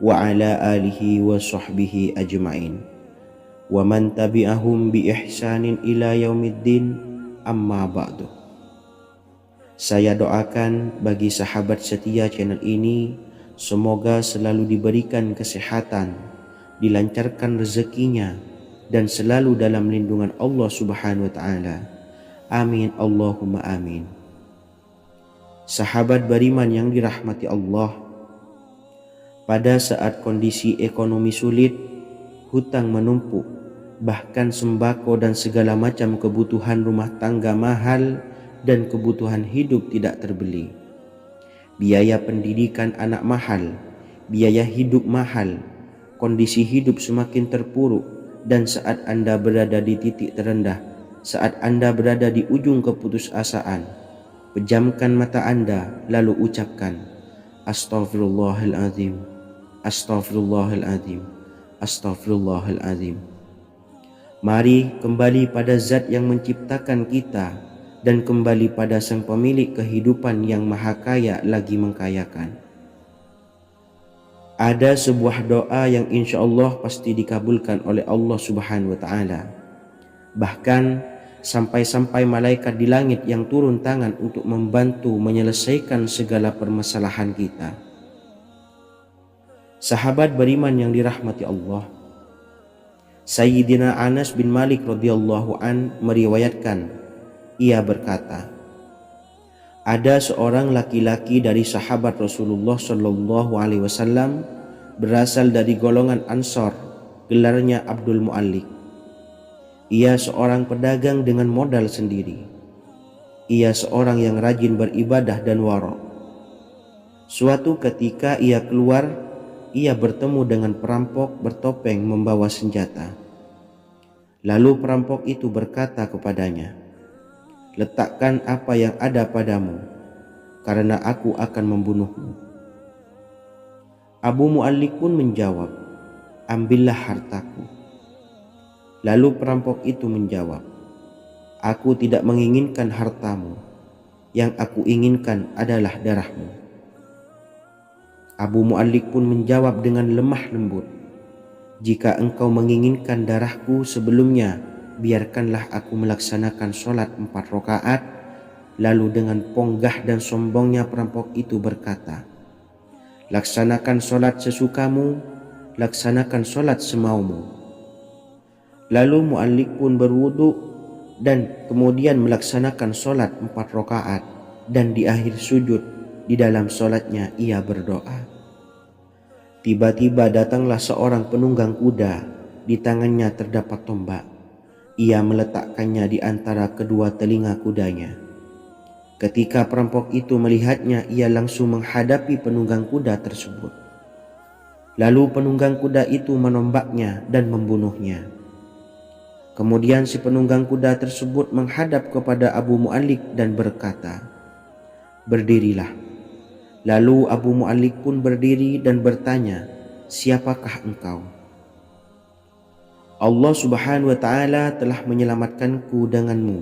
wa ala alihi wa sahbihi ajma'in wa man tabi'ahum bi ihsanin ila yaumiddin, amma ba'du. Saya doakan bagi sahabat setia channel ini, semoga selalu diberikan kesehatan, dilancarkan rezekinya, dan selalu dalam lindungan Allah Subhanahu wa Ta'ala. Amin Allahumma amin. Sahabat beriman yang dirahmati Allah, pada saat kondisi ekonomi sulit, hutang menumpuk, bahkan sembako dan segala macam kebutuhan rumah tangga mahal dan kebutuhan hidup tidak terbeli. Biaya pendidikan anak mahal, biaya hidup mahal, kondisi hidup semakin terpuruk, dan saat Anda berada di titik terendah, saat Anda berada di ujung keputusasaan, pejamkan mata Anda lalu ucapkan, Astaghfirullahaladzim, Astaghfirullahaladzim, Astaghfirullahaladzim. Mari kembali pada Zat yang menciptakan kita dan kembali pada Sang Pemilik kehidupan yang Maha Kaya lagi mengkayakan. Ada sebuah doa yang insya Allah pasti dikabulkan oleh Allah Subhanahu wa Ta'ala. Bahkan sampai-sampai malaikat di langit yang turun tangan untuk membantu menyelesaikan segala permasalahan kita. Sahabat beriman yang dirahmati Allah, Sayyidina Anas bin Malik radhiyallahu an meriwayatkan, ia berkata, ada seorang laki-laki dari sahabat Rasulullah Shallallahu Alaihi Wasallam berasal dari golongan Ansor, gelarnya Abdul Mu'allik. Ia seorang pedagang dengan modal sendiri. Ia seorang yang rajin beribadah dan warok. Suatu ketika ia keluar, ia bertemu dengan perampok bertopeng membawa senjata. Lalu perampok itu berkata kepadanya, letakkan apa yang ada padamu, karena aku akan membunuhmu. Abu Mu'allik pun menjawab, ambillah hartaku. Lalu perampok itu menjawab, aku tidak menginginkan hartamu, yang aku inginkan adalah darahmu. Abu Mu'allik pun menjawab dengan lemah lembut, jika engkau menginginkan darahku sebelumnya, biarkanlah aku melaksanakan sholat 4 rakaat. Lalu dengan ponggah dan sombongnya perampok itu berkata, laksanakan sholat sesukamu, laksanakan sholat semaumu. Lalu Mu'allik pun berwudu dan kemudian melaksanakan sholat 4 rakaat, dan di akhir sujud di dalam sholatnya ia berdoa. Tiba-tiba datanglah seorang penunggang kuda, di tangannya terdapat tombak. Ia meletakkannya di antara kedua telinga kudanya. Ketika perampok itu melihatnya, ia langsung menghadapi penunggang kuda tersebut. Lalu penunggang kuda itu menombaknya dan membunuhnya. Kemudian si penunggang kuda tersebut menghadap kepada Abu Mu'allik dan berkata, berdirilah. Lalu Abu Mu'allik pun berdiri dan bertanya, siapakah engkau? Allah Subhanahu wa Ta'ala telah menyelamatkanku denganmu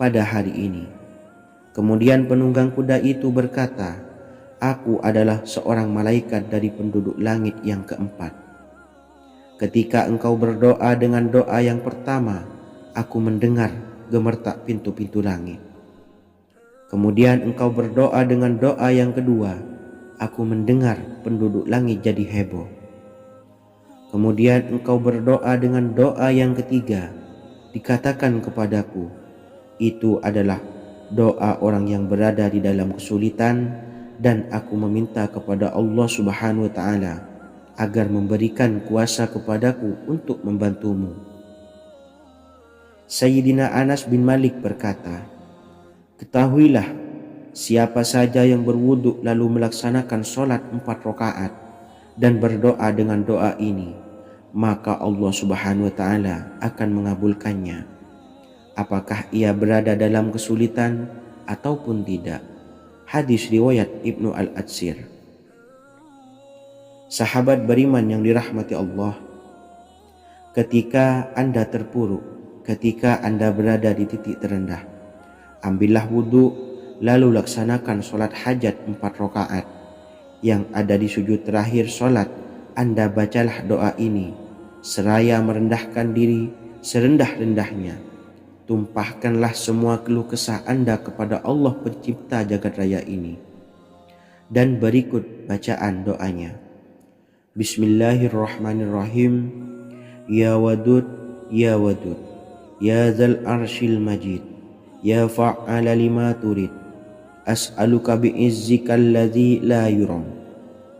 pada hari ini. Kemudian penunggang kuda itu berkata, aku adalah seorang malaikat dari penduduk langit yang keempat. Ketika engkau berdoa dengan doa yang pertama, aku mendengar gemertak pintu-pintu langit. Kemudian engkau berdoa dengan doa yang kedua, aku mendengar penduduk langit jadi heboh. Kemudian engkau berdoa dengan doa yang ketiga, dikatakan kepadaku, itu adalah doa orang yang berada di dalam kesulitan, dan aku meminta kepada Allah Subhanahu wa Ta'ala agar memberikan kuasa kepadaku untuk membantumu. Sayyidina Anas bin Malik berkata, ketahuilah, siapa saja yang berwudu lalu melaksanakan sholat 4 rakaat dan berdoa dengan doa ini, maka Allah Subhanahu wa Ta'ala akan mengabulkannya, apakah ia berada dalam kesulitan ataupun tidak. Hadis riwayat Ibnu Al-Atsir. Sahabat beriman yang dirahmati Allah, ketika Anda terpuruk, ketika Anda berada di titik terendah, ambillah wudhu, lalu laksanakan sholat hajat 4 rakaat. Yang ada di sujud terakhir sholat Anda bacalah doa ini seraya merendahkan diri serendah-rendahnya. Tumpahkanlah semua keluh kesah Anda kepada Allah pencipta jagat raya ini. Dan berikut bacaan doanya. Bismillahirrahmanirrahim. Ya Wadud, Ya Wadud, Ya Dzal Arsyil Majid, Ya Fa'ala lima turid, as'aluka bi'izzikal ladzi la yuram,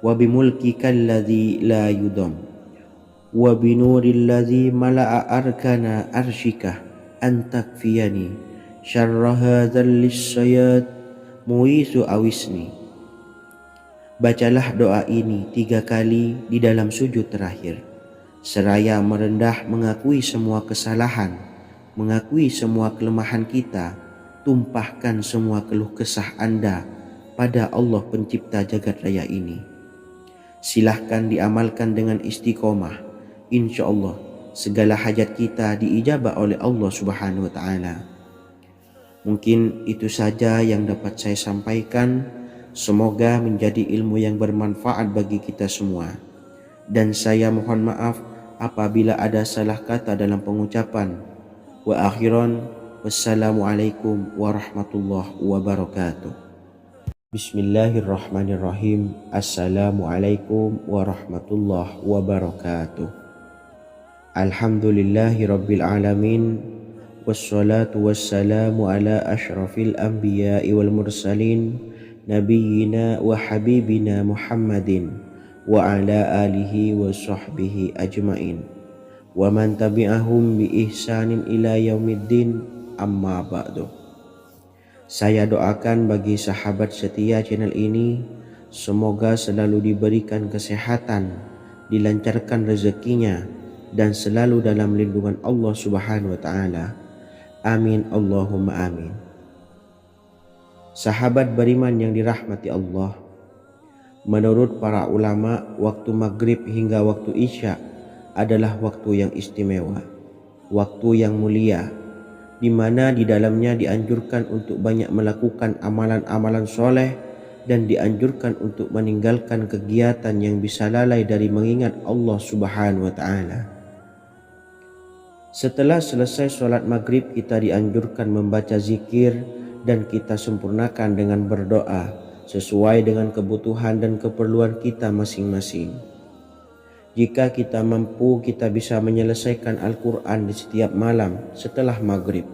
wa bimulkikal ladzi la yudam, wa binuril ladzi mala'a arkana arsyika an takfiyani syarra hadzal lisyayad muisu awisni. Bacalah doa ini 3 kali di dalam sujud terakhir, seraya merendah mengakui semua kesalahan, mengakui semua kelemahan kita. Tumpahkan semua keluh kesah Anda pada Allah pencipta jagat raya ini. Silahkan diamalkan dengan istiqomah. Insya Allah segala hajat kita diijabah oleh Allah Subhanahu wa Ta'ala. Mungkin itu saja yang dapat saya sampaikan. Semoga menjadi ilmu yang bermanfaat bagi kita semua. Dan saya mohon maaf apabila ada salah kata dalam pengucapan. Wa akhiran, wassalamualaikum warahmatullahi wabarakatuh. Bismillahirrahmanirrahim. Assalamualaikum warahmatullahi wabarakatuh. Alhamdulillahi rabbil alamin. Wassalatu wassalamu ala ashrafil anbiya'i wal mursalin, nabiyyina wa habibina Muhammadin wa ala alihi wa sahbihi ajmain, wa man tabi'ahum bi ihsanin ila yaumiddin. Amma ba'du. Saya doakan bagi sahabat setia channel ini, semoga selalu diberikan kesehatan, dilancarkan rezekinya, dan selalu dalam lindungan Allah Subhanahu wa Ta'ala. Amin Allahumma amin. Sahabat beriman yang dirahmati Allah, menurut para ulama, waktu maghrib hingga waktu isya adalah waktu yang istimewa, waktu yang mulia, di mana di dalamnya dianjurkan untuk banyak melakukan amalan-amalan soleh dan dianjurkan untuk meninggalkan kegiatan yang bisa lalai dari mengingat Allah Subhanahu wa Ta'ala. Setelah selesai sholat maghrib, kita dianjurkan membaca zikir dan kita sempurnakan dengan berdoa sesuai dengan kebutuhan dan keperluan kita masing-masing. Jika kita mampu, kita bisa menyelesaikan Al-Quran di setiap malam setelah maghrib.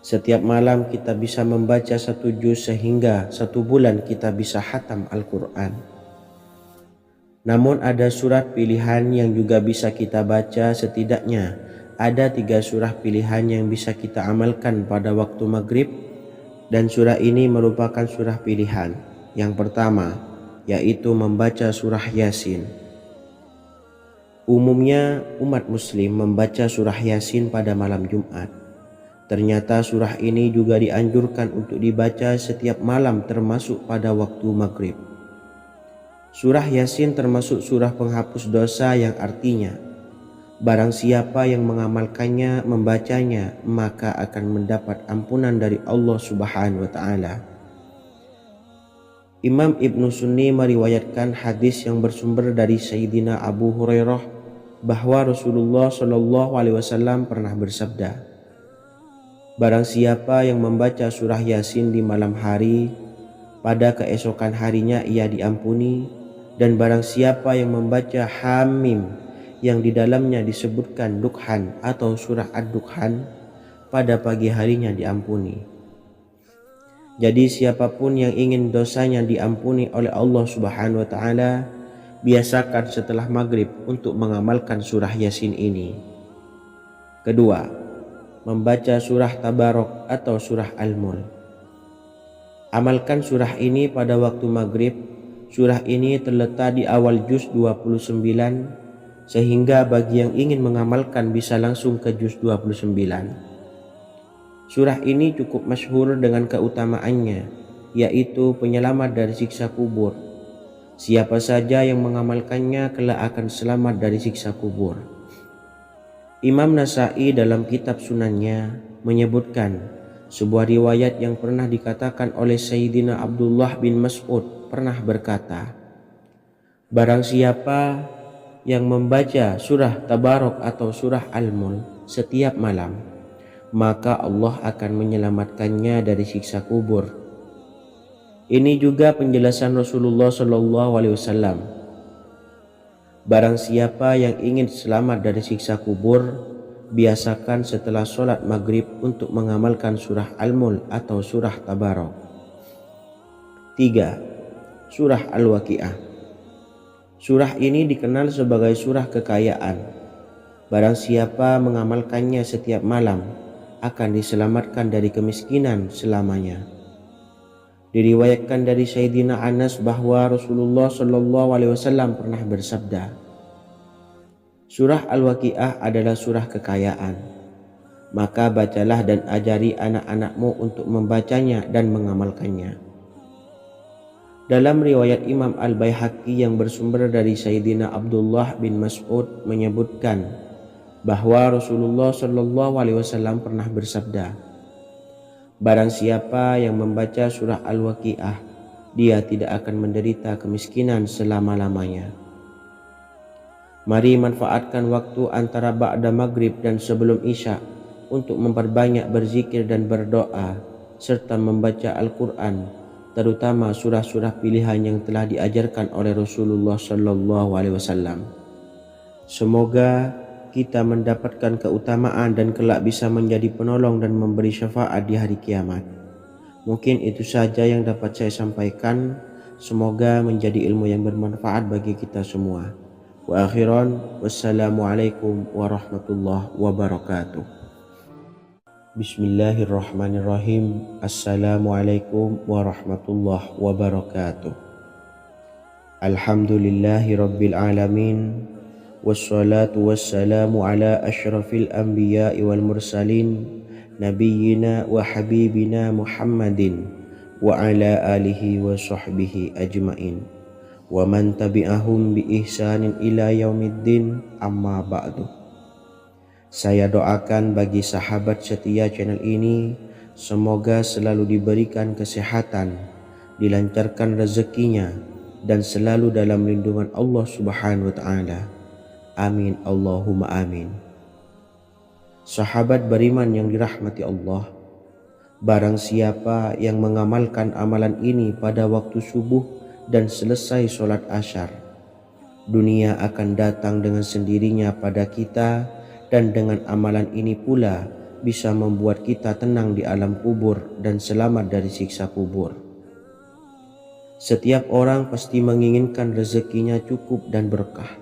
Setiap malam kita bisa membaca 1 juz sehingga 1 bulan kita bisa khatam Al-Quran. Namun ada surat pilihan yang juga bisa kita baca. Setidaknya ada 3 surah pilihan yang bisa kita amalkan pada waktu maghrib, dan surah ini merupakan surah pilihan. Yang pertama yaitu membaca surah Yasin. Umumnya umat muslim membaca surah Yasin pada malam Jumat. Ternyata surah ini juga dianjurkan untuk dibaca setiap malam termasuk pada waktu maghrib. Surah Yasin termasuk surah penghapus dosa yang artinya barang siapa yang mengamalkannya, membacanya, maka akan mendapat ampunan dari Allah Subhanahu wa Ta'ala. Imam Ibnu Sunni meriwayatkan hadis yang bersumber dari Sayyidina Abu Hurairah bahwa Rasulullah Shallallahu Alaihi Wasallam pernah bersabda, barang siapa yang membaca surah Yasin di malam hari, pada keesokan harinya ia diampuni, dan barang siapa yang membaca Hamim yang di dalamnya disebutkan Dukhan atau surah Ad-Dukhan, pada pagi harinya diampuni. Jadi siapapun yang ingin dosanya diampuni oleh Allah Subhanahu wa Ta'ala, biasakan setelah maghrib untuk mengamalkan surah Yasin ini. Kedua, membaca surah Tabarok atau surah Al-Mulk. Amalkan surah ini pada waktu maghrib. Surah ini terletak di awal juz 29, sehingga bagi yang ingin mengamalkan bisa langsung ke juz 29. Surah ini cukup masyhur dengan keutamaannya, yaitu penyelamat dari siksa kubur. Siapa saja yang mengamalkannya kelak akan selamat dari siksa kubur. Imam Nasa'i dalam kitab Sunannya menyebutkan sebuah riwayat yang pernah dikatakan oleh Sayyidina Abdullah bin Mas'ud pernah berkata, Barang siapa yang membaca surah Tabarok atau surah Al-Mulk setiap malam, maka Allah akan menyelamatkannya dari siksa kubur. Ini juga penjelasan Rasulullah SAW. Barang siapa yang ingin selamat dari siksa kubur, biasakan setelah sholat maghrib untuk mengamalkan surah Al-Mulk atau surah Tabarok. 3. Surah Al-Waqiah. Surah ini dikenal sebagai surah kekayaan. Barang siapa mengamalkannya setiap malam, akan diselamatkan dari kemiskinan selamanya. Diriwayatkan dari Sayyidina Anas bahwa Rasulullah SAW pernah bersabda, surah Al-Waqiah adalah surah kekayaan. Maka bacalah dan ajari anak-anakmu untuk membacanya dan mengamalkannya. Dalam riwayat Imam Al-Baihaqi yang bersumber dari Sayyidina Abdullah bin Mas'ud menyebutkan bahwa Rasulullah SAW pernah bersabda, barang siapa yang membaca surah Al-Waqiah, dia tidak akan menderita kemiskinan selama-lamanya. Mari manfaatkan waktu antara ba'da maghrib dan sebelum isya untuk memperbanyak berzikir dan berdoa serta membaca Al-Quran, terutama surah-surah pilihan yang telah diajarkan oleh Rasulullah SAW. Semoga kita mendapatkan keutamaan dan kelak bisa menjadi penolong dan memberi syafaat di hari kiamat. Mungkin itu saja yang dapat saya sampaikan. Semoga menjadi ilmu yang bermanfaat bagi kita semua. Wa akhiran, wassalamualaikum warahmatullahi wabarakatuh. Bismillahirrahmanirrahim. Assalamualaikum warahmatullahi wabarakatuh. Alhamdulillahi rabbil alamin. Wassalatu wassalamu ala ashrafil anbiya'i wal mursalin, nabiyyina wa habibina Muhammadin wa ala alihi wa sahbihi ajmain, wa man tabi'ahum bi ihsanin ila yaumiddin, amma ba'du. Saya doakan bagi sahabat setia channel ini, semoga selalu diberikan kesehatan, dilancarkan rezekinya, dan selalu dalam lindungan Allah Subhanahu wa Ta'ala. Amin Allahumma amin. Sahabat beriman yang dirahmati Allah, barang siapa yang mengamalkan amalan ini pada waktu subuh dan selesai sholat asyar, dunia akan datang dengan sendirinya pada kita, dan dengan amalan ini pula bisa membuat kita tenang di alam kubur dan selamat dari siksa kubur. Setiap orang pasti menginginkan rezekinya cukup dan berkah.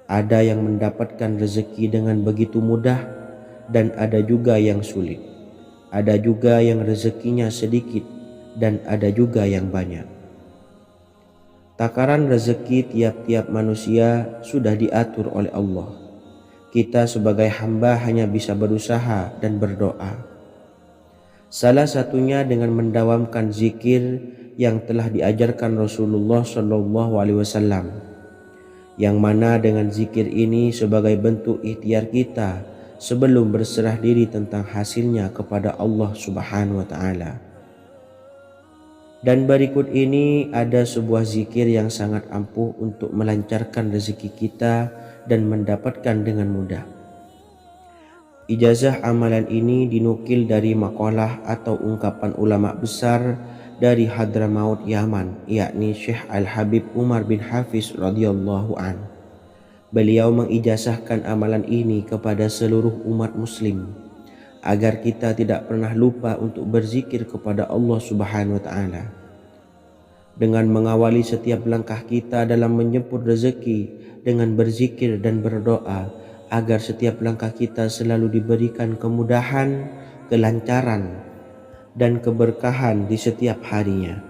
Ada yang mendapatkan rezeki dengan begitu mudah dan ada juga yang sulit. Ada juga yang rezekinya sedikit dan ada juga yang banyak. Takaran rezeki tiap-tiap manusia sudah diatur oleh Allah. Kita sebagai hamba hanya bisa berusaha dan berdoa. Salah satunya dengan mendawamkan zikir yang telah diajarkan Rasulullah SAW, yang mana dengan zikir ini sebagai bentuk ikhtiar kita sebelum berserah diri tentang hasilnya kepada Allah Subhanahu wa Ta'ala. Dan berikut ini ada sebuah zikir yang sangat ampuh untuk melancarkan rezeki kita dan mendapatkan dengan mudah. Ijazah amalan ini dinukil dari makalah atau ungkapan ulama besar dari Hadramaut Yaman, yakni Syekh Al-Habib Umar bin Hafiz radhiyallahu an. Beliau mengijazahkan amalan ini kepada seluruh umat muslim agar kita tidak pernah lupa untuk berzikir kepada Allah Subhanahu wa Ta'ala. Dengan mengawali setiap langkah kita dalam menjemput rezeki dengan berzikir dan berdoa agar setiap langkah kita selalu diberikan kemudahan, kelancaran, dan keberkahan di setiap harinya.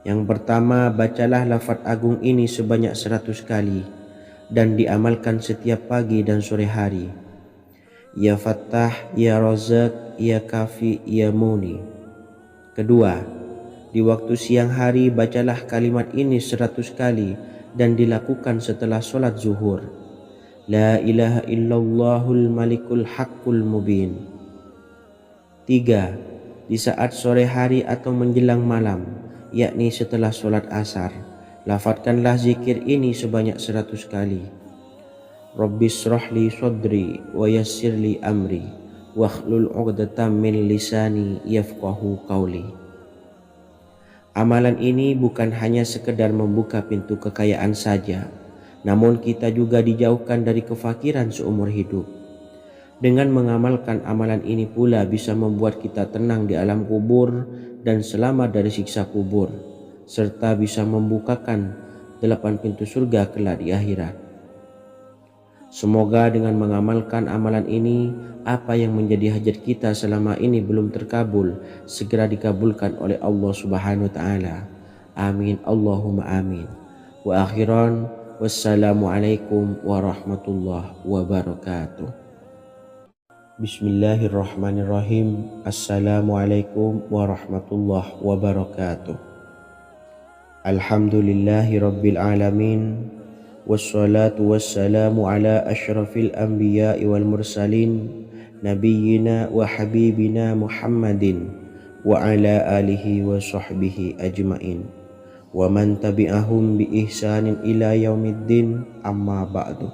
Yang pertama, bacalah lafaz agung ini sebanyak 100 kali dan diamalkan setiap pagi dan sore hari. Ya Fattah, Ya Razak, Ya Kafi, Ya Muni. Kedua, di waktu siang hari bacalah kalimat ini 100 kali dan dilakukan setelah sholat zuhur. La ilaha illallahul malikul haqqul mubin. 3. Di saat sore hari atau menjelang malam, yakni setelah sholat asar, Lafadzkanlah zikir ini sebanyak 100 kali. Rabbishrahli sadri wa yassirli amri wakhlul 'uqdatam min lisani yafqahu qawli. Amalan ini bukan hanya sekedar membuka pintu kekayaan saja, namun kita juga dijauhkan dari kefakiran seumur hidup. Dengan mengamalkan amalan ini pula bisa membuat kita tenang di alam kubur dan selamat dari siksa kubur, serta bisa membukakan 8 pintu surga kelak di akhirat. Semoga dengan mengamalkan amalan ini, apa yang menjadi hajat kita selama ini belum terkabul, segera dikabulkan oleh Allah Subhanahu wa Ta'ala. Amin, Allahumma amin. Wa akhiran, wassalamualaikum warahmatullahi wabarakatuh. Bismillahirrahmanirrahim. Assalamualaikum warahmatullahi wabarakatuh. Alhamdulillahi rabbil alamin. Wassalatu wassalamu ala ashrafil anbiya'i wal mursalin nabiyyina wa habibina Muhammadin wa ala alihi wa sahbihi ajmain wa man tabi'ahum bi ihsanin ila yaumiddin, amma ba'du.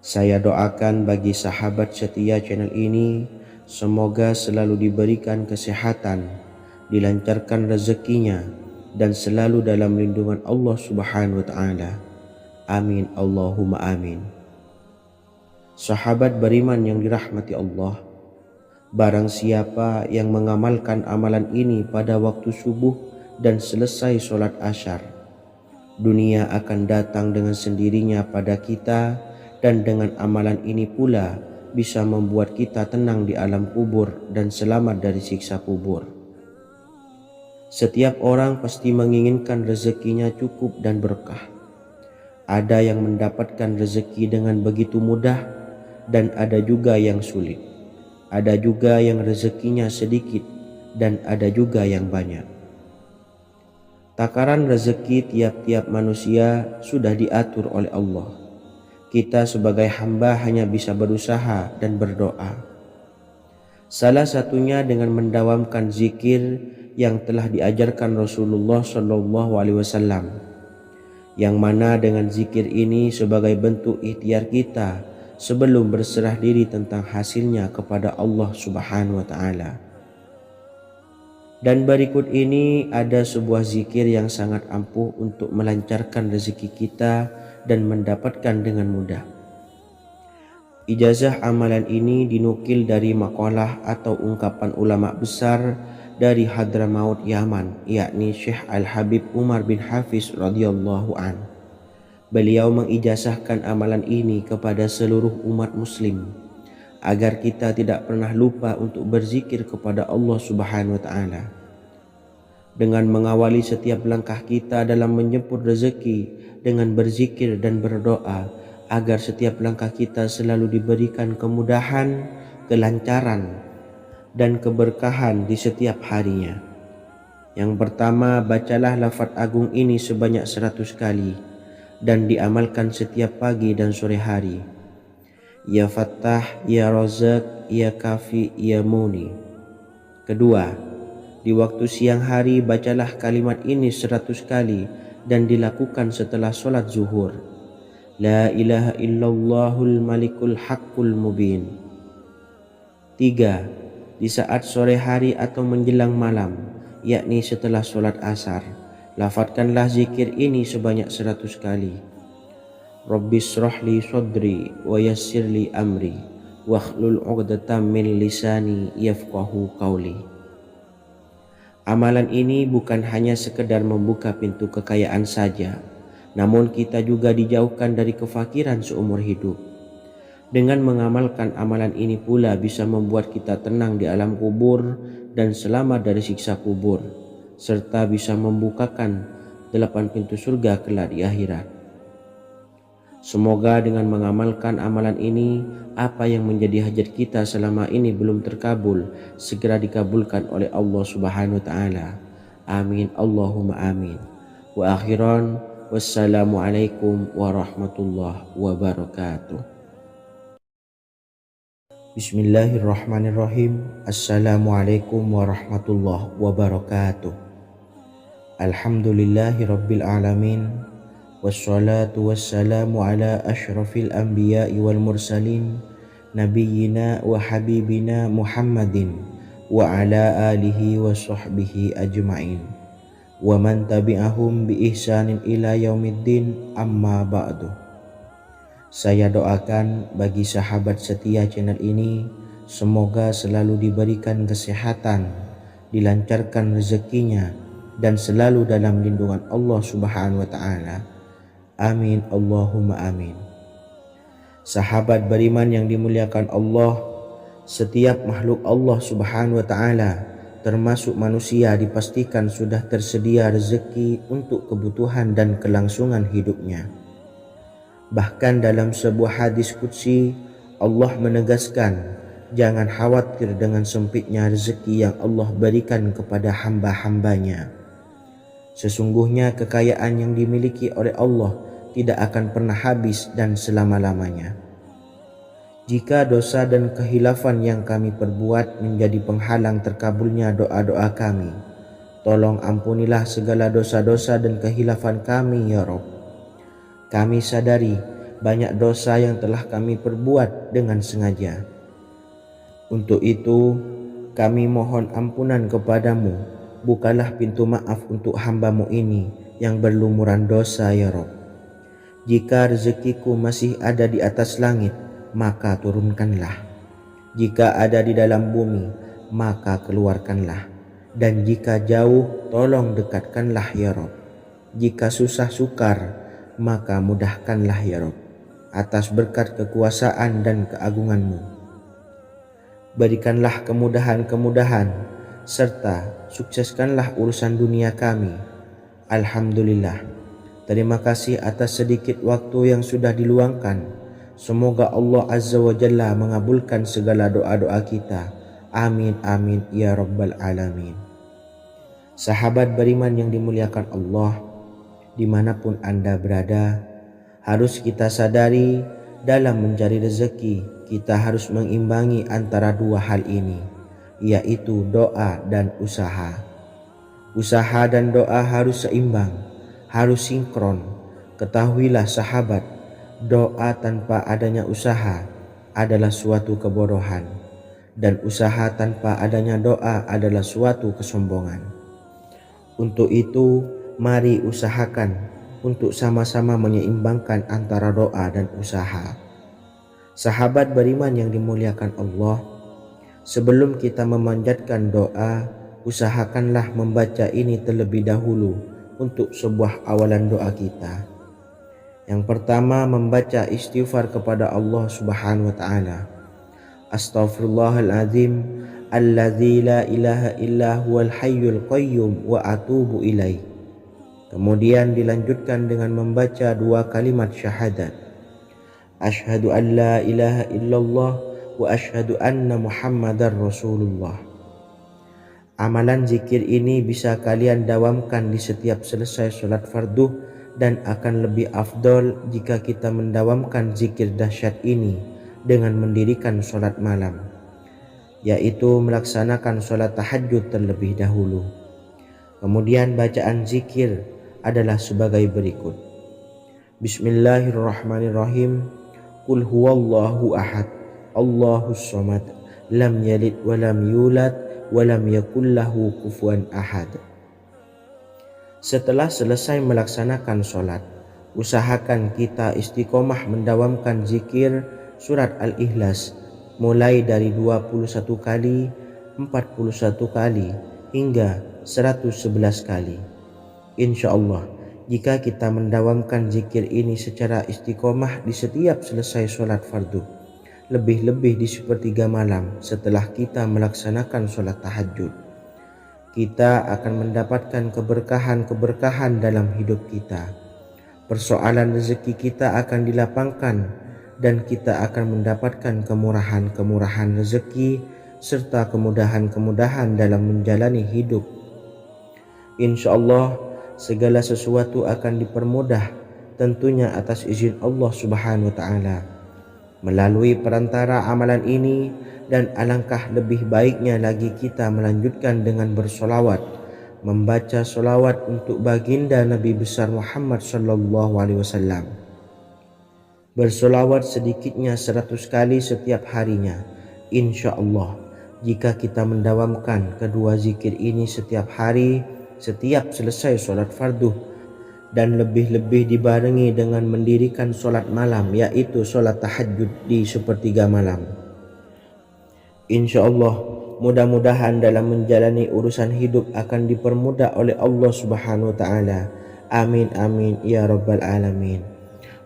Saya doakan bagi sahabat setia channel ini, semoga selalu diberikan kesehatan, dilancarkan rezekinya, dan selalu dalam lindungan Allah Subhanahu wa Ta'ala. Amin, Allahumma amin. Sahabat beriman yang dirahmati Allah, barang siapa yang mengamalkan amalan ini pada waktu subuh dan selesai sholat asyar, dunia akan datang dengan sendirinya pada kita, dan dengan amalan ini pula bisa membuat kita tenang di alam kubur dan selamat dari siksa kubur. Setiap orang pasti menginginkan rezekinya cukup dan berkah. Ada yang mendapatkan rezeki dengan begitu mudah, dan ada juga yang sulit. Ada juga yang rezekinya sedikit, dan ada juga yang banyak. Takaran rezeki tiap-tiap manusia sudah diatur oleh Allah. Kita sebagai hamba hanya bisa berusaha dan berdoa. Salah satunya dengan mendawamkan zikir yang telah diajarkan Rasulullah SAW, yang mana dengan zikir ini sebagai bentuk ikhtiar kita sebelum berserah diri tentang hasilnya kepada Allah Subhanahu wa Ta'ala. Dan berikut ini ada sebuah zikir yang sangat ampuh untuk melancarkan rezeki kita dan mendapatkan dengan mudah. Ijazah amalan ini dinukil dari makalah atau ungkapan ulama besar dari Hadramaut Yaman, yakni Syekh Al-Habib Umar bin Hafiz radhiyallahu an. Beliau mengijazahkan amalan ini kepada seluruh umat muslim agar kita tidak pernah lupa untuk berzikir kepada Allah Subhanahu wa Ta'ala. Dengan mengawali setiap langkah kita dalam menjemput rezeki dengan berzikir dan berdoa agar setiap langkah kita selalu diberikan kemudahan, kelancaran, dan keberkahan di setiap harinya. Yang pertama, bacalah lafaz agung ini sebanyak 100 kali dan diamalkan setiap pagi dan sore hari. Ya Fattah, Ya Razak, Ya Kafi, Ya Muni. Kedua, di waktu siang hari bacalah kalimat ini 100 kali dan dilakukan setelah sholat zuhur. La ilaha illallahul malikul haqqul mubin. 3. Di saat sore hari atau menjelang malam, yakni setelah sholat asar, lafadzkanlah zikir ini sebanyak 100 kali. Rabbishrahli sadri wa yassirli amri wakhlul 'uqdatam min lisani yafqahu qawli. Amalan ini bukan hanya sekedar membuka pintu kekayaan saja, namun kita juga dijauhkan dari kefakiran seumur hidup. Dengan mengamalkan amalan ini pula bisa membuat kita tenang di alam kubur dan selamat dari siksa kubur, serta bisa membukakan 8 pintu surga kelak di akhirat. Semoga dengan mengamalkan amalan ini, apa yang menjadi hajat kita selama ini belum terkabul, segera dikabulkan oleh Allah Subhanahu wa Ta'ala. Amin, Allahumma amin. Wa akhiran, wassalamualaikum warahmatullahi wabarakatuh. Bismillahirrahmanirrahim. Assalamualaikum warahmatullahi wabarakatuh. Alhamdulillahi Rabbil Alamin. Wassalatu wassalamu ala ashrafil anbiya'i wal mursalin Nabiyyina wa habibina Muhammadin wa ala alihi wa sahbihi ajma'in wa man tabi'ahum bi ihsanin ila yaumiddin, amma ba'du. Saya doakan bagi sahabat setia channel ini, semoga selalu diberikan kesehatan, dilancarkan rezekinya, dan selalu dalam lindungan Allah Subhanahu wa Ta'ala. Amin Allahumma amin. Sahabat beriman yang dimuliakan Allah, setiap makhluk Allah Subhanahu wa Ta'ala, termasuk manusia, dipastikan sudah tersedia rezeki untuk kebutuhan dan kelangsungan hidupnya. Bahkan dalam sebuah hadis qudsi, Allah menegaskan, jangan khawatir dengan sempitnya rezeki yang Allah berikan kepada hamba-hambanya. Sesungguhnya kekayaan yang dimiliki oleh Allah tidak akan pernah habis dan selama-lamanya. Jika dosa dan kehilafan yang kami perbuat menjadi penghalang terkabulnya doa-doa kami, tolong ampunilah segala dosa-dosa dan kehilafan kami ya Rabb. Kami sadari banyak dosa yang telah kami perbuat dengan sengaja. Untuk itu kami mohon ampunan kepadamu, bukalah pintu maaf untuk hambamu ini yang berlumuran dosa ya Rabb. Jika rezekiku masih ada di atas langit, maka turunkanlah. Jika ada di dalam bumi, maka keluarkanlah. Dan jika jauh, tolong dekatkanlah ya Rabb. Jika susah sukar, maka mudahkanlah ya Rabb, atas berkat kekuasaan dan keagunganmu. Berikanlah kemudahan-kemudahan, serta sukseskanlah urusan dunia kami. Alhamdulillah. Terima kasih atas sedikit waktu yang sudah diluangkan. Semoga Allah Azza wa Jalla mengabulkan segala doa-doa kita. Amin amin ya Rabbal Alamin. Sahabat beriman yang dimuliakan Allah, dimanapun Anda berada, harus kita sadari dalam mencari rezeki, kita harus mengimbangi antara dua hal ini, yaitu doa dan usaha. Usaha dan doa harus seimbang, harus sinkron. Ketahuilah sahabat, doa tanpa adanya usaha adalah suatu kebodohan, dan usaha tanpa adanya doa adalah suatu kesombongan. Untuk itu, mari usahakan untuk sama-sama menyeimbangkan antara doa dan usaha. Sahabat beriman yang dimuliakan Allah, sebelum kita memanjatkan doa, usahakanlah membaca ini terlebih dahulu untuk sebuah awalan doa kita. Yang pertama, membaca istighfar kepada Allah Subhanahu wa Ta'ala. Astaghfirullahaladzim alladzi la ilaha illa huwal hayyul qayyum wa atubu ilaih. Kemudian dilanjutkan dengan membaca dua kalimat syahadat. Asyhadu an la ilaha illallah wa asyhadu anna Muhammadar Rasulullah. Amalan zikir ini bisa kalian dawamkan di setiap selesai sholat fardu, dan akan lebih afdol jika kita mendawamkan zikir dahsyat ini dengan mendirikan sholat malam, yaitu melaksanakan sholat tahajud terlebih dahulu. Kemudian bacaan zikir adalah sebagai berikut. Bismillahirrahmanirrahim. Qul huwallahu ahad, Allahus samad, lam yalid wa lam yulad walam yakullahu kufuwan ahad. Setelah selesai melaksanakan sholat, usahakan kita istiqomah mendawamkan zikir surat Al-Ikhlas mulai dari 21 kali, 41 kali, hingga 111 kali. Insya Allah, jika kita mendawamkan zikir ini secara istiqomah di setiap selesai sholat fardu, lebih-lebih di sepertiga malam setelah kita melaksanakan sholat tahajud, kita akan mendapatkan keberkahan-keberkahan dalam hidup kita. Persoalan rezeki kita akan dilapangkan, dan kita akan mendapatkan kemurahan-kemurahan rezeki serta kemudahan-kemudahan dalam menjalani hidup. Insya Allah segala sesuatu akan dipermudah, tentunya atas izin Allah Subhanahu wa Ta'ala. Melalui perantara amalan ini, dan alangkah lebih baiknya lagi kita melanjutkan dengan bersolawat, membaca solawat untuk baginda Nabi besar Muhammad sallallahu alaihi wasallam. Bersolawat sedikitnya 100 kali setiap harinya. Insya Allah, jika kita mendawamkan kedua zikir ini setiap hari, setiap selesai sholat fardu, dan lebih-lebih dibarengi dengan mendirikan sholat malam, yaitu sholat tahajud di sepertiga malam, insya Allah, mudah-mudahan dalam menjalani urusan hidup akan dipermudah oleh Allah Subhanahu wa Ta'ala. Amin amin ya rabbal alamin.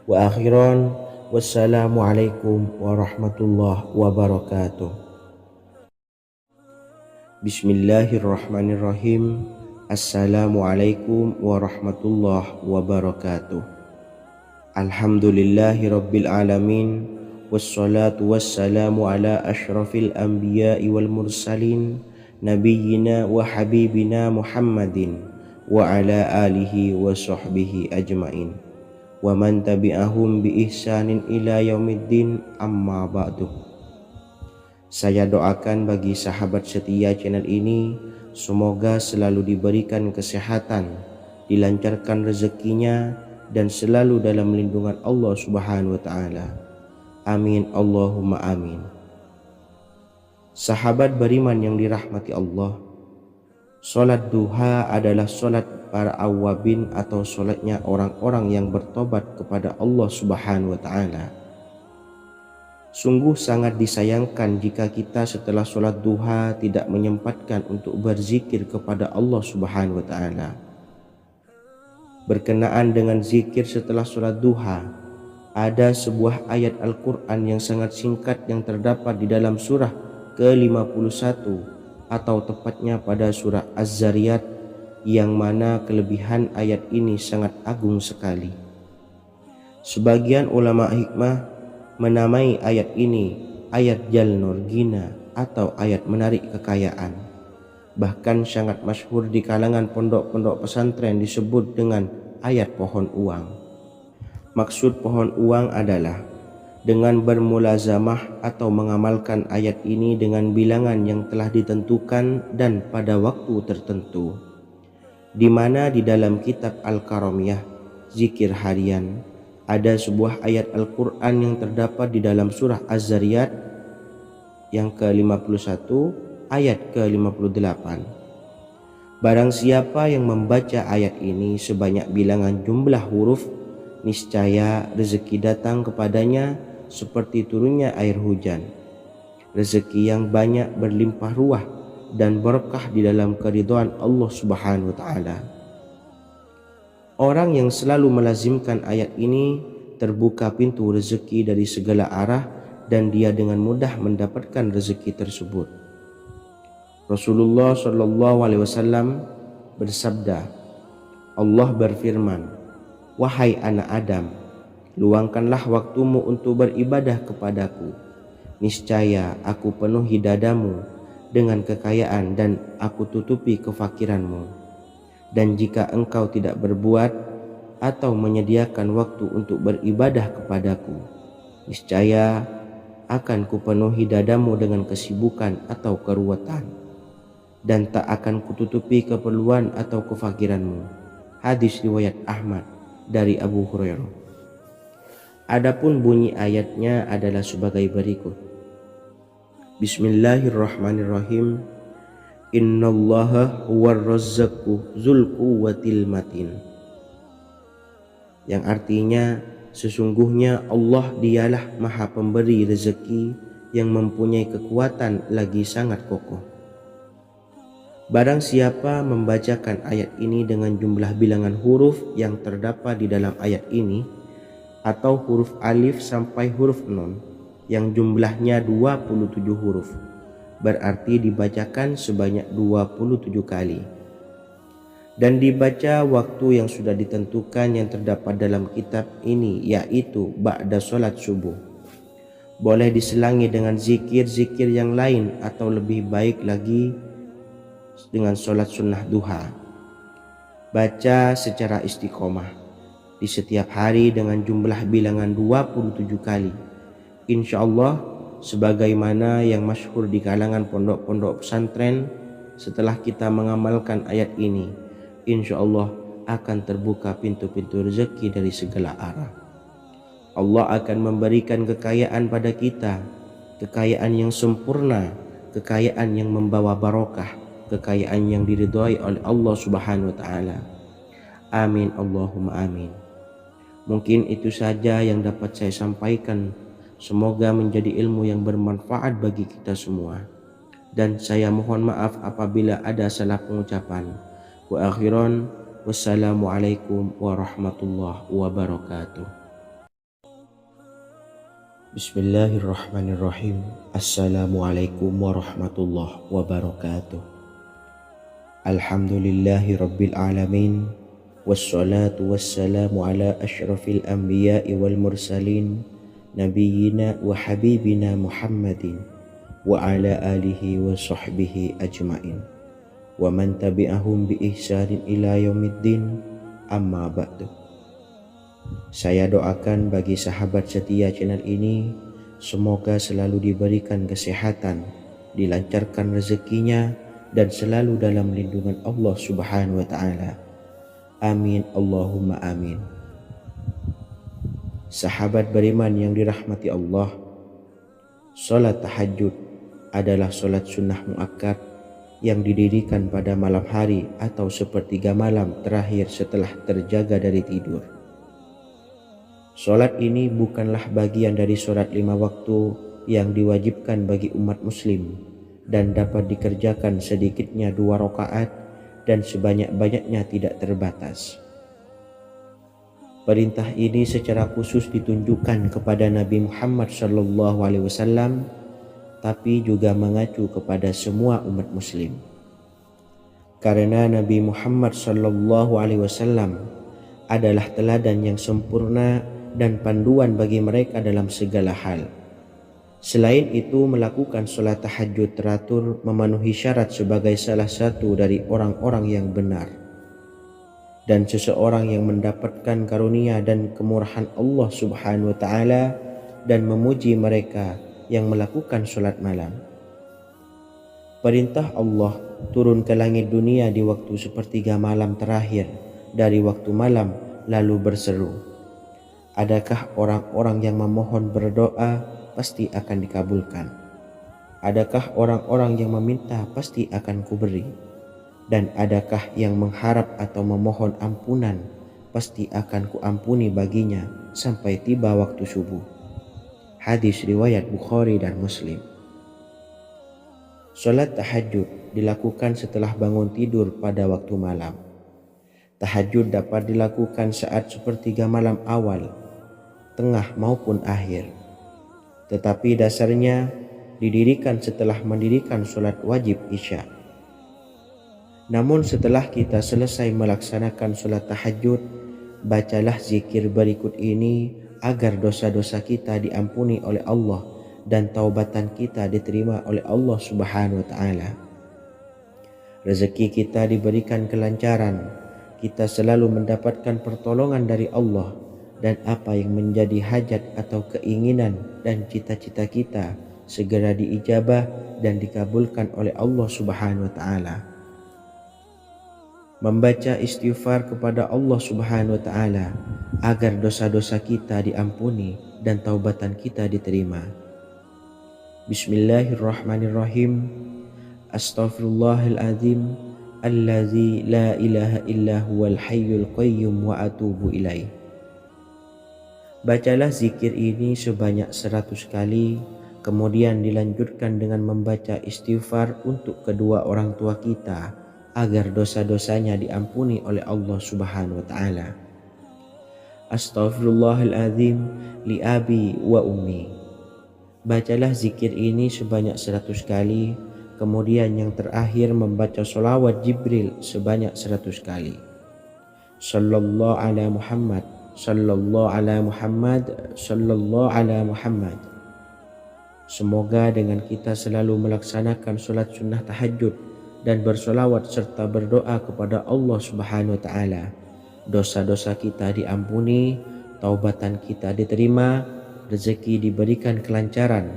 Wa akhiran, wassalamualaikum warahmatullahi wabarakatuh. Bismillahirrahmanirrahim. Assalamualaikum warahmatullahi wabarakatuh. Alhamdulillahi rabbil alamin. Wassalatu wassalamu ala ashrafil anbiya'i wal mursalin, nabiyyina wa habibina Muhammadin wa ala alihi wa sahbihi ajmain, wa man tabi'ahum bi ihsanin ila yaumiddin, amma ba'du. Saya doakan bagi sahabat setia channel ini, semoga selalu diberikan kesehatan, dilancarkan rezekinya, dan selalu dalam lindungan Allah Subhanahu wa Ta'ala. Amin Allahumma amin. Sahabat beriman yang dirahmati Allah, solat duha adalah solat para awabin atau solatnya orang-orang yang bertobat kepada Allah Subhanahu wa Ta'ala. Sungguh sangat disayangkan jika kita setelah solat duha tidak menyempatkan untuk berzikir kepada Allah Subhanahu wa Ta'ala. Berkenaan dengan zikir setelah solat duha, ada sebuah ayat Al-Quran yang sangat singkat yang terdapat di dalam surah ke-51 atau tepatnya pada surah Az-Zariyat, yang mana kelebihan ayat ini sangat agung sekali. Sebagian ulama hikmah menamai ayat ini ayat Jalnur Gina atau ayat menarik kekayaan. Bahkan sangat masyhur di kalangan pondok-pondok pesantren disebut dengan ayat pohon uang. Maksud pohon uang adalah dengan bermulazamah atau mengamalkan ayat ini dengan bilangan yang telah ditentukan dan pada waktu tertentu, di mana di dalam kitab Al-Karamiyah zikir harian ada sebuah ayat Al-Quran yang terdapat di dalam surah Az-Zariyat yang ke-51 ayat ke-58. Barang siapa yang membaca ayat ini sebanyak bilangan jumlah huruf, niscaya rezeki datang kepadanya seperti turunnya air hujan. Rezeki yang banyak berlimpah ruah dan berkah di dalam keridhaan Allah Subhanahu wa Ta'ala. Orang yang selalu melazimkan ayat ini terbuka pintu rezeki dari segala arah dan dia dengan mudah mendapatkan rezeki tersebut. Rasulullah Shallallahu Alaihi Wasallam bersabda, Allah berfirman, wahai anak Adam, luangkanlah waktumu untuk beribadah kepadaku. Niscaya aku penuhi dadamu dengan kekayaan dan aku tutupi kefakiranmu. Dan jika engkau tidak berbuat atau menyediakan waktu untuk beribadah kepadaku, niscaya akan kupenuhi dadamu dengan kesibukan atau keruwetan, dan tak akan kututupi keperluan atau kefakiranmu. Hadis riwayat Ahmad dari Abu Hurairah. Adapun bunyi ayatnya adalah sebagai berikut. Bismillahirrahmanirrahim. Innallaha huwar razzaqu dzul quwwatil matin. Yang artinya, sesungguhnya Allah dialah maha pemberi rezeki yang mempunyai kekuatan lagi sangat kokoh. Barang siapa membacakan ayat ini dengan jumlah bilangan huruf yang terdapat di dalam ayat ini, atau huruf alif sampai huruf nun yang jumlahnya 27 huruf, berarti dibacakan sebanyak 27 kali, dan dibaca waktu yang sudah ditentukan yang terdapat dalam kitab ini, yaitu ba'da sholat subuh. Boleh diselangi dengan zikir-zikir yang lain atau lebih baik lagi dengan sholat sunnah duha. Baca secara istiqomah di setiap hari dengan jumlah bilangan 27 kali. Insya Allah, sebagaimana yang masyhur di kalangan pondok-pondok pesantren, setelah kita mengamalkan ayat ini, insya Allah akan terbuka pintu-pintu rezeki dari segala arah. Allah akan memberikan kekayaan pada kita, kekayaan yang sempurna, kekayaan yang membawa barokah, kekayaan yang diridhai oleh Allah Subhanahu wa taala. Amin Allahumma amin. Mungkin itu saja yang dapat saya sampaikan. Semoga menjadi ilmu yang bermanfaat bagi kita semua. Dan saya mohon maaf apabila ada salah pengucapan. Wa akhiran, wassalamualaikum warahmatullahi wabarakatuh. Bismillahirrahmanirrahim. Assalamualaikum warahmatullahi wabarakatuh. Alhamdulillahi rabbil alamin. Wassalatu wassalamu ala ashrafil anbiya'i wal mursalin, nabiyyina wa habibina Muhammadin wa ala alihi wa sahbihi ajmain wa man tabi'ahum bi ihsanin ila yaumiddin, amma ba'du. Saya doakan bagi sahabat setia channel ini, semoga selalu diberikan kesehatan, dilancarkan rezekinya, dan selalu dalam lindungan Allah Subhanahu wa ta'ala. Amin Allahumma amin. Sahabat beriman yang dirahmati Allah, salat tahajud adalah salat sunnah muakkad yang didirikan pada malam hari atau sepertiga malam terakhir setelah terjaga dari tidur. Salat ini bukanlah bagian dari salat 5 waktu yang diwajibkan bagi umat muslim dan dapat dikerjakan sedikitnya 2 rakaat dan sebanyak-banyaknya tidak terbatas. Perintah ini secara khusus ditunjukkan kepada Nabi Muhammad SAW, tapi juga mengacu kepada semua umat muslim. Karena Nabi Muhammad SAW adalah teladan yang sempurna dan panduan bagi mereka dalam segala hal. Selain itu, melakukan sholat tahajud teratur memenuhi syarat sebagai salah satu dari orang-orang yang benar. Dan seseorang yang mendapatkan karunia dan kemurahan Allah Subhanahu wa ta'ala dan memuji mereka yang melakukan sholat malam. Perintah Allah turun ke langit dunia di waktu sepertiga malam terakhir dari waktu malam lalu berseru, adakah orang-orang yang memohon berdoa pasti akan dikabulkan? Adakah orang-orang yang meminta pasti akan kuberi? Dan adakah yang mengharap atau memohon ampunan pasti akan kuampuni baginya sampai tiba waktu subuh? Hadis riwayat Bukhari dan Muslim. Salat tahajud dilakukan setelah bangun tidur pada waktu malam. Tahajud dapat dilakukan saat sepertiga malam awal, tengah maupun akhir. Tetapi dasarnya didirikan setelah mendirikan sholat wajib isya. Namun setelah kita selesai melaksanakan sholat tahajud, bacalah zikir berikut ini agar dosa-dosa kita diampuni oleh Allah dan taubatan kita diterima oleh Allah Subhanahu wa ta'ala. Rezeki kita diberikan kelancaran, kita selalu mendapatkan pertolongan dari Allah, dan apa yang menjadi hajat atau keinginan dan cita-cita kita segera diijabah dan dikabulkan oleh Allah Subhanahu wa ta'ala. Membaca istighfar kepada Allah Subhanahu wa ta'ala agar dosa-dosa kita diampuni dan taubatan kita diterima. Bismillahirrahmanirrahim. Astaghfirullahaladzim allazi la ilaha illa huwal hayyul qayyum wa atubu ilaih. Bacalah zikir ini sebanyak 100 kali, kemudian dilanjutkan dengan membaca istighfar untuk kedua orang tua kita agar dosa-dosanya diampuni oleh Allah Subhanahu wa ta'ala. Astaghfirullahaladzim li abi wa ummi. Bacalah zikir ini sebanyak 100 kali, kemudian yang terakhir membaca sholawat Jibril sebanyak 100 kali. Sallallahu ala Muhammad, sallallahu ala Muhammad, sallallahu ala Muhammad. Semoga dengan kita selalu melaksanakan sholat sunnah tahajud dan bersolawat serta berdoa kepada Allah Subhanahu wa ta'ala, dosa-dosa kita diampuni, taubatan kita diterima, rezeki diberikan kelancaran,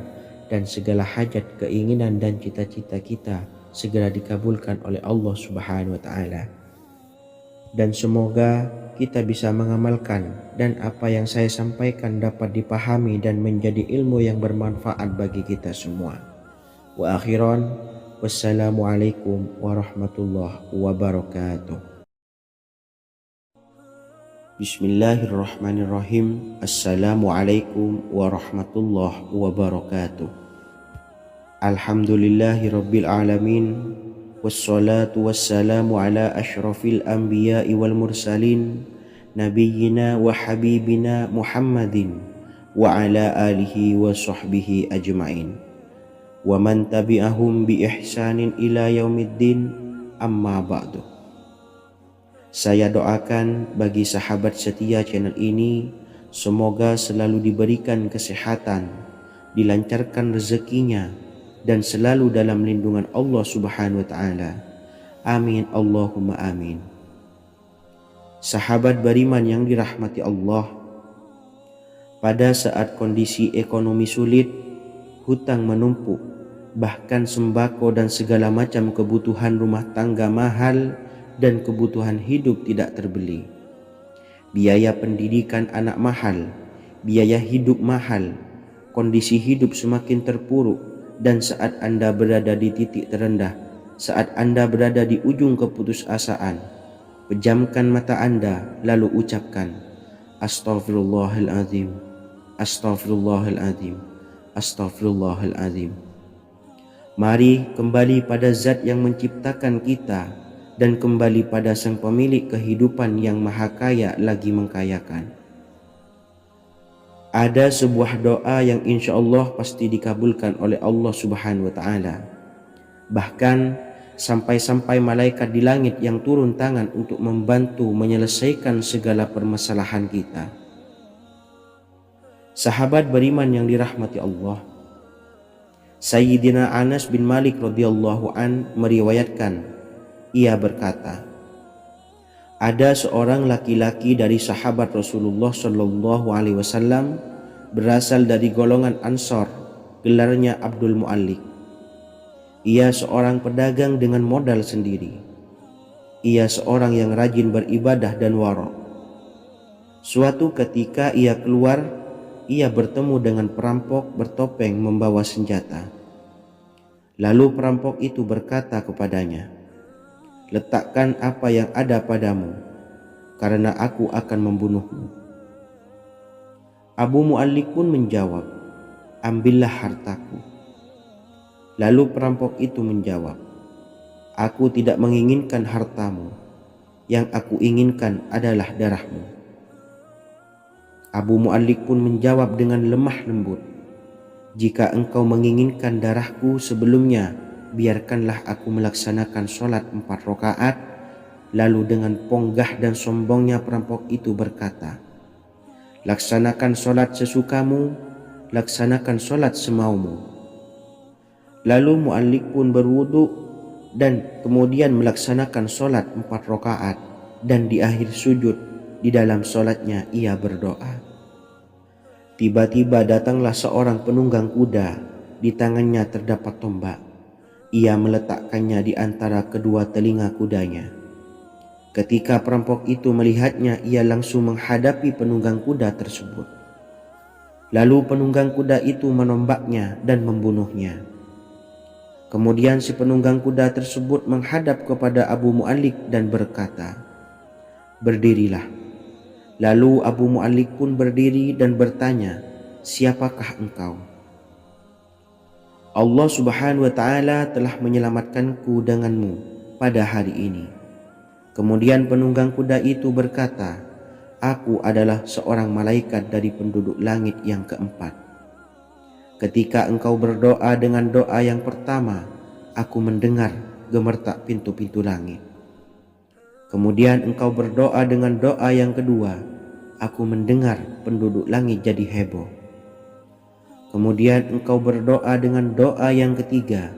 dan segala hajat, keinginan dan cita-cita kita segera dikabulkan oleh Allah Subhanahu wa taala. Dan semoga kita bisa mengamalkan dan apa yang saya sampaikan dapat dipahami dan menjadi ilmu yang bermanfaat bagi kita semua. Wa akhiran, wassalamualaikum warahmatullahi wabarakatuh. Bismillahirrahmanirrahim. Assalamualaikum warahmatullahi wabarakatuh. Alhamdulillahi rabbil alamin. Wassalatu wassalamu ala ashrafil anbiya'i wal mursalin nabiyyina wa habibina Muhammadin wa ala alihi wa sahbihi ajma'in wa man tabi'ahum bi ihsanin ila yaumiddin, amma ba'du. Saya doakan bagi sahabat setia channel ini, semoga selalu diberikan kesehatan, dilancarkan rezekinya, dan selalu dalam lindungan Allah Subhanahu wa taala. Amin Allahumma amin. Sahabat beriman yang dirahmati Allah, pada saat kondisi ekonomi sulit, hutang menumpuk, bahkan sembako dan segala macam kebutuhan rumah tangga mahal dan kebutuhan hidup tidak terbeli. Biaya pendidikan anak mahal, biaya hidup mahal, kondisi hidup semakin terpuruk. Dan saat Anda berada di titik terendah, saat Anda berada di ujung keputusasaan, pejamkan mata Anda lalu ucapkan Astaghfirullahaladzim, Astaghfirullahaladzim, Astaghfirullahaladzim. Mari kembali pada Zat yang menciptakan kita dan kembali pada Sang Pemilik kehidupan yang Maha Kaya lagi mengkayakan. Ada sebuah doa yang insya Allah pasti dikabulkan oleh Allah Subhanahu wa taala. Bahkan sampai-sampai malaikat di langit yang turun tangan untuk membantu menyelesaikan segala permasalahan kita. Sahabat beriman yang dirahmati Allah, Sayyidina Anas bin Malik radhiyallahu an meriwayatkan, ia berkata, ada seorang laki-laki dari sahabat Rasulullah Shallallahu Alaihi Wasallam berasal dari golongan Ansor, gelarnya Abdul Mu'allik. Ia seorang pedagang dengan modal sendiri. Ia seorang yang rajin beribadah dan wara'. Suatu ketika ia keluar, ia bertemu dengan perampok bertopeng membawa senjata. Lalu perampok itu berkata kepadanya, letakkan apa yang ada padamu, karena aku akan membunuhmu. Abu Mu'allik pun menjawab, ambillah hartaku. Lalu perampok itu menjawab, aku tidak menginginkan hartamu, yang aku inginkan adalah darahmu. Abu Mu'allik pun menjawab dengan lemah lembut, jika engkau menginginkan darahku sebelumnya, biarkanlah aku melaksanakan sholat 4 rakaat. Lalu dengan ponggah dan sombongnya perampok itu berkata, laksanakan sholat sesukamu, laksanakan sholat semaumu. Lalu Mu'allik pun berwudu dan kemudian melaksanakan sholat 4 rakaat, dan di akhir sujud di dalam sholatnya ia berdoa. Tiba-tiba datanglah seorang penunggang kuda, di tangannya terdapat tombak. Ia meletakkannya di antara kedua telinga kudanya. Ketika perampok itu melihatnya, ia langsung menghadapi penunggang kuda tersebut. Lalu penunggang kuda itu menombaknya dan membunuhnya. Kemudian si penunggang kuda tersebut menghadap kepada Abu Mu'allik dan berkata, berdirilah. Lalu Abu Mu'allik pun berdiri dan bertanya, siapakah engkau? Allah Subhanahu wa taala telah menyelamatkanku denganmu pada hari ini. Kemudian penunggang kuda itu berkata, aku adalah seorang malaikat dari penduduk langit yang keempat. Ketika engkau berdoa dengan doa yang pertama, aku mendengar gemertak pintu-pintu langit. Kemudian engkau berdoa dengan doa yang kedua, aku mendengar penduduk langit jadi heboh. Kemudian engkau berdoa dengan doa yang ketiga,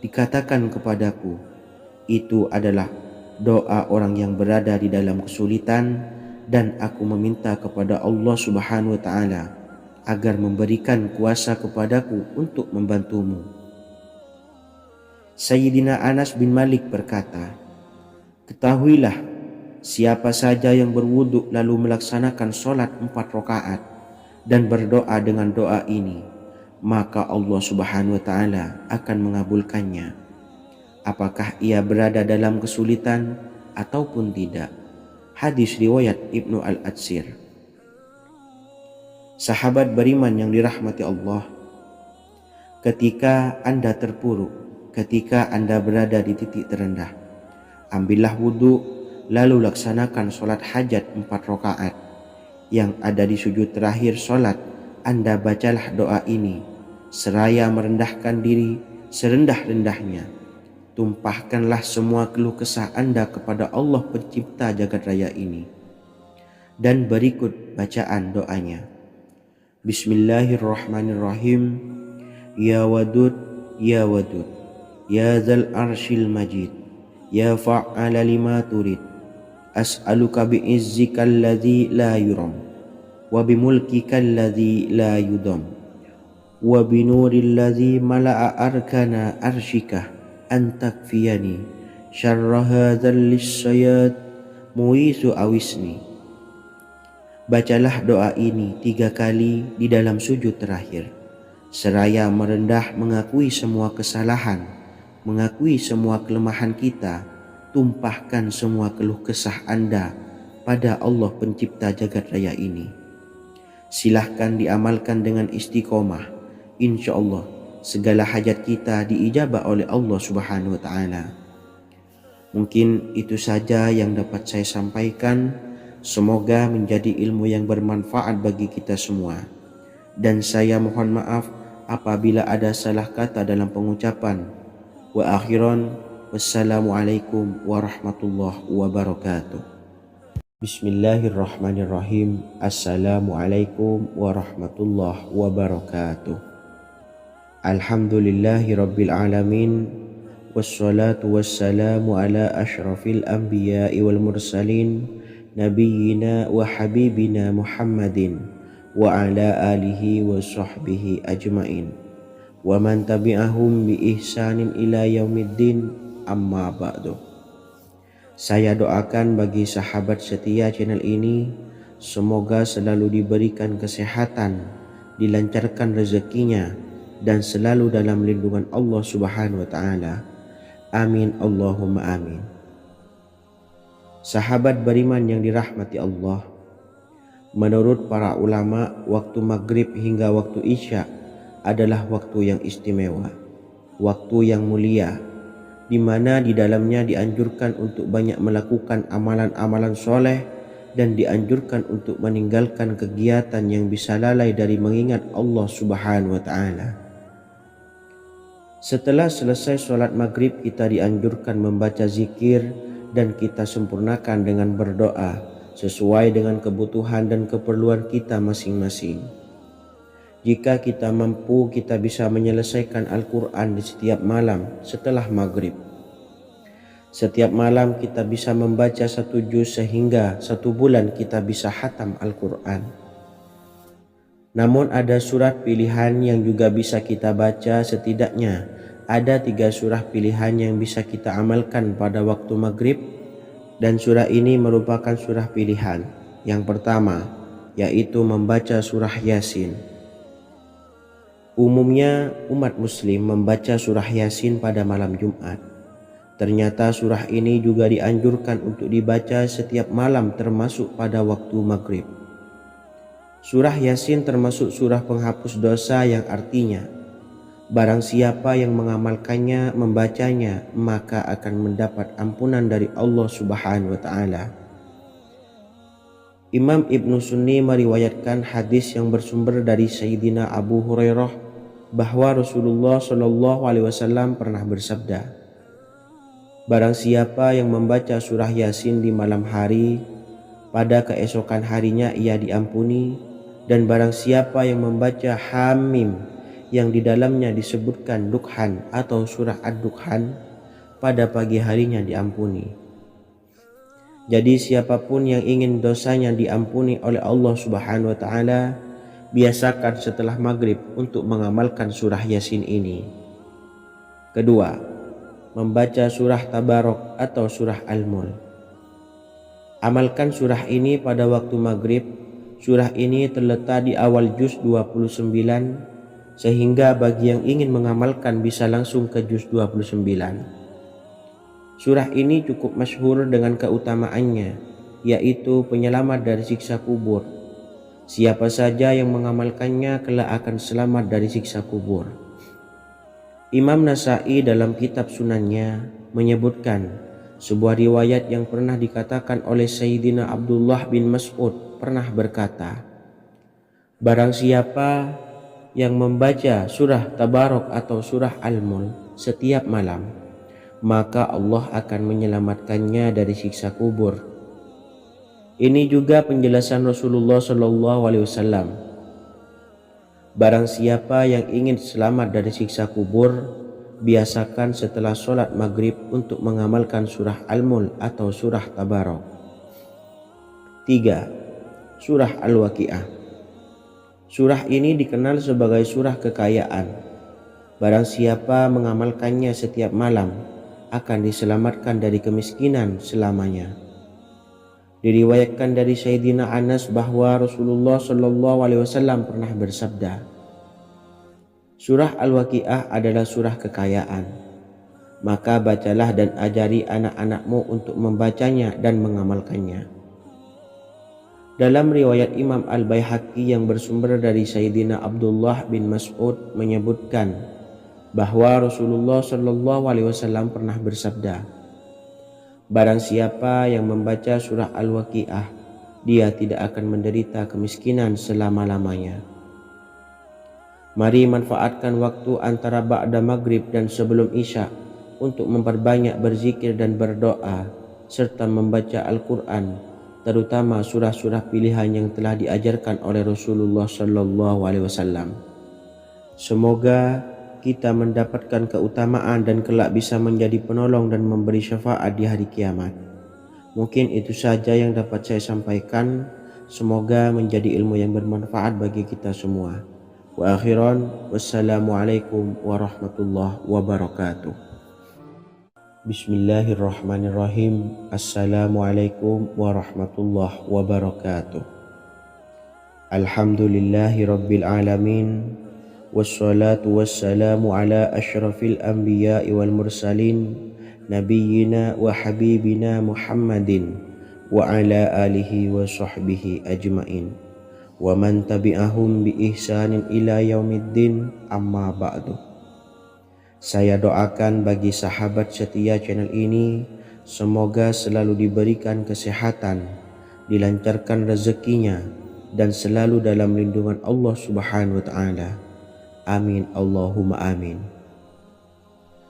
dikatakan kepadaku, itu adalah doa orang yang berada di dalam kesulitan, dan aku meminta kepada Allah Subhanahu wa taala agar memberikan kuasa kepadaku untuk membantumu. Sayyidina Anas bin Malik berkata, "Ketahuilah, siapa saja yang berwudu lalu melaksanakan sholat 4 rakaat dan berdoa dengan doa ini, maka Allah Subhanahu wa Ta'ala akan mengabulkannya, apakah ia berada dalam kesulitan ataupun tidak." Hadis riwayat Ibnu Al-Atsir. Sahabat beriman yang dirahmati Allah, ketika Anda terpuruk, ketika Anda berada di titik terendah, ambillah wudhu, lalu laksanakan sholat hajat 4 rakaat. Yang ada di sujud terakhir sholat, Anda bacalah doa ini, seraya merendahkan diri serendah-rendahnya. Tumpahkanlah semua keluh kesah Anda kepada Allah pencipta jagat raya ini. Dan berikut bacaan doanya. Bismillahirrahmanirrahim. Ya Wadud, Ya Wadud, Ya Dzal Arsyil Majid, Ya Fa'ala lima turid, as'aluka bi'izzika alladzi la yuram, wa bimulkika alladzi la yudam, wa binuril ladzi mala'a arkana arsyika, an takfiyani syarra hadzal lisyayat muisu awisni. Bacalah doa ini 3 kali di dalam sujud terakhir, seraya merendah mengakui semua kesalahan, mengakui semua kelemahan kita. Tumpahkan semua keluh kesah Anda pada Allah pencipta jagat raya ini. Silahkan diamalkan dengan istiqomah. Insya Allah segala hajat kita diijabah oleh Allah Subhanahu wa Ta'ala. Mungkin itu saja yang dapat saya sampaikan. Semoga menjadi ilmu yang bermanfaat bagi kita semua. Dan saya mohon maaf apabila ada salah kata dalam pengucapan. Wa akhiran, wassalamualaikum warahmatullahi wabarakatuh. Bismillahirrahmanirrahim. Assalamualaikum warahmatullahi wabarakatuh. Alhamdulillahi rabbil alamin. Wassalatu wassalamu ala ashrafil anbiya'i wal mursalin, nabiyyina wa habibina Muhammadin wa ala alihi wa sahbihi ajmain, wa man tabi'ahum bi ihsanin ila yaumiddin, amma ba'du. Saya doakan bagi sahabat setia channel ini, semoga selalu diberikan kesehatan, dilancarkan rezekinya, dan selalu dalam lindungan Allah Subhanahu wa Ta'ala. Amin Allahumma amin. Sahabat beriman yang dirahmati Allah, menurut para ulama, waktu maghrib hingga waktu isya adalah waktu yang istimewa, waktu yang mulia, di mana di dalamnya dianjurkan untuk banyak melakukan amalan-amalan soleh dan dianjurkan untuk meninggalkan kegiatan yang bisa lalai dari mengingat Allah Subhanahu wa Ta'ala. Setelah selesai sholat maghrib, kita dianjurkan membaca zikir dan kita sempurnakan dengan berdoa sesuai dengan kebutuhan dan keperluan kita masing-masing. Jika kita mampu, kita bisa menyelesaikan Al-Quran di setiap malam setelah maghrib. Setiap malam kita bisa membaca 1 juz sehingga 1 bulan kita bisa khatam Al-Quran. Namun ada surat pilihan yang juga bisa kita baca. Setidaknya ada 3 surah pilihan yang bisa kita amalkan pada waktu maghrib, dan surah ini merupakan surah pilihan. Yang pertama yaitu membaca surah Yasin. Umumnya umat muslim membaca surah Yasin pada malam Jumat. Ternyata surah ini juga dianjurkan untuk dibaca setiap malam termasuk pada waktu maghrib. Surah Yasin termasuk surah penghapus dosa, yang artinya barang siapa yang mengamalkannya, membacanya, maka akan mendapat ampunan dari Allah Subhanahu wa Ta'ala. Imam Ibnu Sunni meriwayatkan hadis yang bersumber dari Sayyidina Abu Hurairah bahwa Rasulullah SAW pernah bersabda, barang siapa yang membaca surah Yasin di malam hari, pada keesokan harinya ia diampuni. Dan barang siapa yang membaca Hamim yang di dalamnya disebutkan Dukhan atau surah Ad-Dukhan, pada pagi harinya diampuni. Jadi siapapun yang ingin dosanya diampuni oleh Allah Subhanahu wa Ta'ala, biasakan setelah maghrib untuk mengamalkan surah Yasin ini. Kedua, membaca surah Tabarok atau surah Al-Mulk. Amalkan surah ini pada waktu maghrib. Surah ini terletak di awal juz 29, sehingga bagi yang ingin mengamalkan bisa langsung ke juz 29. Surah ini cukup masyhur dengan keutamaannya, yaitu penyelamat dari siksa kubur. Siapa saja yang mengamalkannya kelak akan selamat dari siksa kubur. Imam Nasa'i dalam kitab Sunannya menyebutkan sebuah riwayat yang pernah dikatakan oleh Sayyidina Abdullah bin Mas'ud pernah berkata, barang siapa yang membaca surah Tabarok atau surah Al-Mulk setiap malam, maka Allah akan menyelamatkannya dari siksa kubur. Ini juga penjelasan Rasulullah SAW. Barang siapa yang ingin selamat dari siksa kubur, biasakan setelah sholat maghrib untuk mengamalkan surah Al-Mulk atau surah Tabarok. 3. Surah Al-Waqi'ah. Surah ini dikenal sebagai surah kekayaan. Barang siapa mengamalkannya setiap malam akan diselamatkan dari kemiskinan selamanya. Diriwayatkan dari Sayyidina Anas bahwa Rasulullah SAW pernah bersabda, surah Al-Waqi'ah adalah surah kekayaan. Maka bacalah dan ajari anak-anakmu untuk membacanya dan mengamalkannya. Dalam riwayat Imam Al-Baihaqi yang bersumber dari Sayyidina Abdullah bin Mas'ud menyebutkan bahwa Rasulullah SAW pernah bersabda, barang siapa yang membaca surah Al-Waqi'ah, dia tidak akan menderita kemiskinan selama-lamanya. Mari manfaatkan waktu antara ba'da maghrib dan sebelum isya untuk memperbanyak berzikir dan berdoa serta membaca Al-Quran, terutama surah-surah pilihan yang telah diajarkan oleh Rasulullah SAW. Semoga kita mendapatkan keutamaan dan kelak bisa menjadi penolong dan memberi syafaat di hari kiamat. Mungkin itu saja yang dapat saya sampaikan. Semoga menjadi ilmu yang bermanfaat bagi kita semua. Wa akhiran, wassalamualaikum warahmatullahi wabarakatuh. Bismillahirrahmanirrahim. Assalamualaikum warahmatullahi wabarakatuh. Alhamdulillahi rabbil alamin. Wassalatu wassalamu ala ashrafil anbiya'i wal mursalin, nabiyyina wa habibina Muhammadin wa ala alihi wa sahbihi ajmain, wa man tabi'ahum bi ihsanin ila yaumiddin, amma ba'du. Saya doakan bagi sahabat setia channel ini, semoga selalu diberikan kesehatan, dilancarkan rezekinya, dan selalu dalam lindungan Allah Subhanahu wa Ta'ala. Amin Allahumma amin.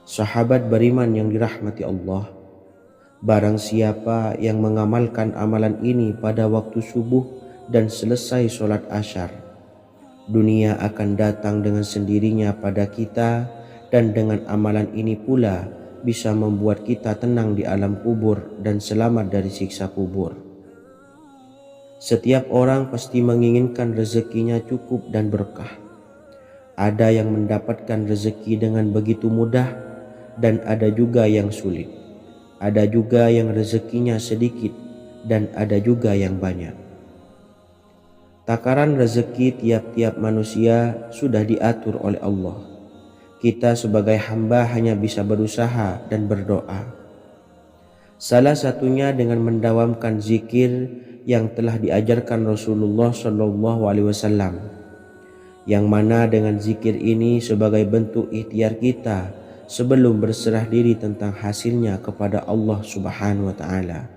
Sahabat beriman yang dirahmati Allah, barang siapa yang mengamalkan amalan ini pada waktu subuh dan selesai sholat asyar, dunia akan datang dengan sendirinya pada kita, dan dengan amalan ini pula bisa membuat kita tenang di alam kubur dan selamat dari siksa kubur. Setiap orang pasti menginginkan rezekinya cukup dan berkah. Ada yang mendapatkan rezeki dengan begitu mudah dan ada juga yang sulit. Ada juga yang rezekinya sedikit dan ada juga yang banyak. Takaran rezeki tiap-tiap manusia sudah diatur oleh Allah. Kita sebagai hamba hanya bisa berusaha dan berdoa. Salah satunya dengan mendawamkan zikir yang telah diajarkan Rasulullah SAW. Yang mana dengan zikir ini sebagai bentuk ikhtiar kita sebelum berserah diri tentang hasilnya kepada Allah Subhanahu wa Ta'ala.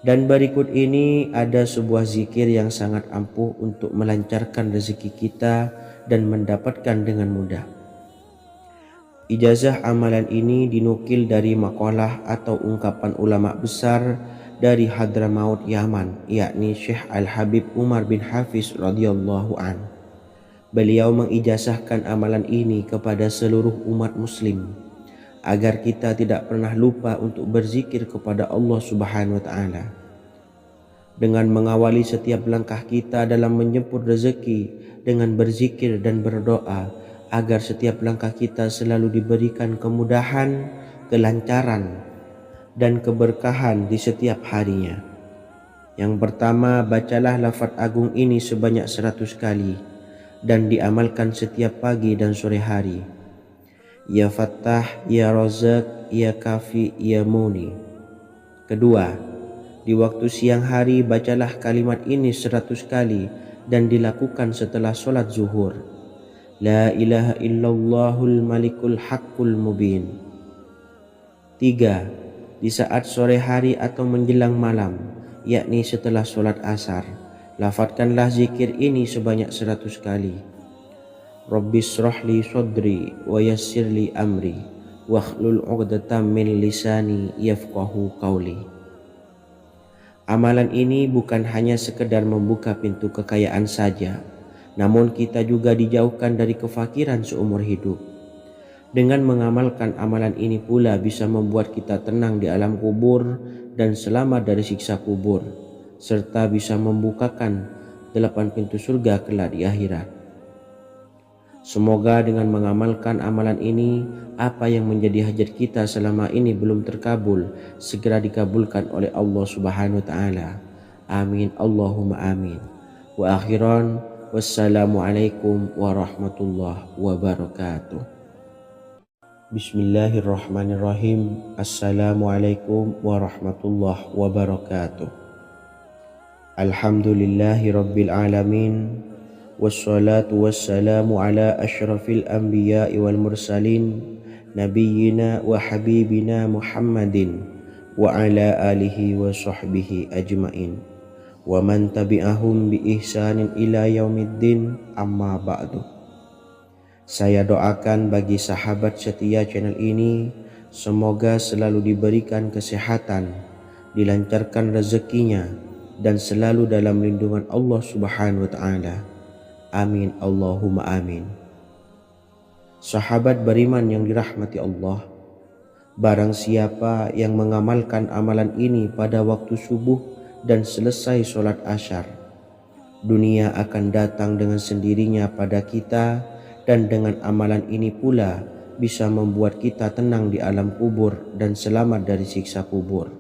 Dan berikut ini ada sebuah zikir yang sangat ampuh untuk melancarkan rezeki kita dan mendapatkan dengan mudah. Ijazah amalan ini dinukil dari makalah atau ungkapan ulama besar dari Hadramaut Yaman, yakni Syekh Al-Habib Umar bin Hafiz radhiyallahu an. Beliau mengijazahkan amalan ini kepada seluruh umat muslim agar kita tidak pernah lupa untuk berzikir kepada Allah Subhanahu wa Ta'ala. Dengan mengawali setiap langkah kita dalam menjemput rezeki dengan berzikir dan berdoa agar setiap langkah kita selalu diberikan kemudahan, kelancaran, dan keberkahan di setiap harinya. Yang pertama, bacalah lafaz agung ini sebanyak 100 kali dan diamalkan setiap pagi dan sore hari. Ya Fattah, Ya Razak, Ya Kafi, Ya Muni. Kedua, di waktu siang hari bacalah kalimat ini 100 kali dan dilakukan setelah sholat zuhur. La ilaha illallahul malikul haqqul mubin. Tiga, di saat sore hari atau menjelang malam, yakni setelah sholat asar, lafadzkanlah zikir ini sebanyak 100 kali. Rabbis shrahli sodri wa yassirli amri wakhlul 'uqdatam min lisani yafqahu qawli. Amalan ini bukan hanya sekedar membuka pintu kekayaan saja, namun kita juga dijauhkan dari kefakiran seumur hidup. Dengan mengamalkan amalan ini pula bisa membuat kita tenang di alam kubur dan selamat dari siksa kubur, serta bisa membukakan 8 pintu surga kelak di akhirat. Semoga dengan mengamalkan amalan ini, apa yang menjadi hajat kita selama ini belum terkabul, segera dikabulkan oleh Allah Subhanahu wa Ta'ala. Amin, Allahumma amin. Wa akhiran, wassalamualaikum warahmatullahi wabarakatuh. Bismillahirrahmanirrahim. Assalamualaikum warahmatullahi wabarakatuh. Alhamdulillahi rabbil alamin. Wassalatu wassalamu ala ashrafil anbiya'i wal mursalin nabiyyina wa habibina Muhammadin wa ala alihi wa sahbihi ajmain wa man tabi'ahum bi ihsanin ila yaumiddin, amma ba'du. Saya doakan bagi sahabat setia channel ini, semoga selalu diberikan kesehatan, dilancarkan rezekinya, dan selalu dalam lindungan Allah Subhanahu wa Ta'ala. Amin, Allahumma amin. Sahabat beriman yang dirahmati Allah, barang siapa yang mengamalkan amalan ini pada waktu subuh dan selesai sholat asyar, dunia akan datang dengan sendirinya pada kita, dan dengan amalan ini pula bisa membuat kita tenang di alam kubur dan selamat dari siksa kubur.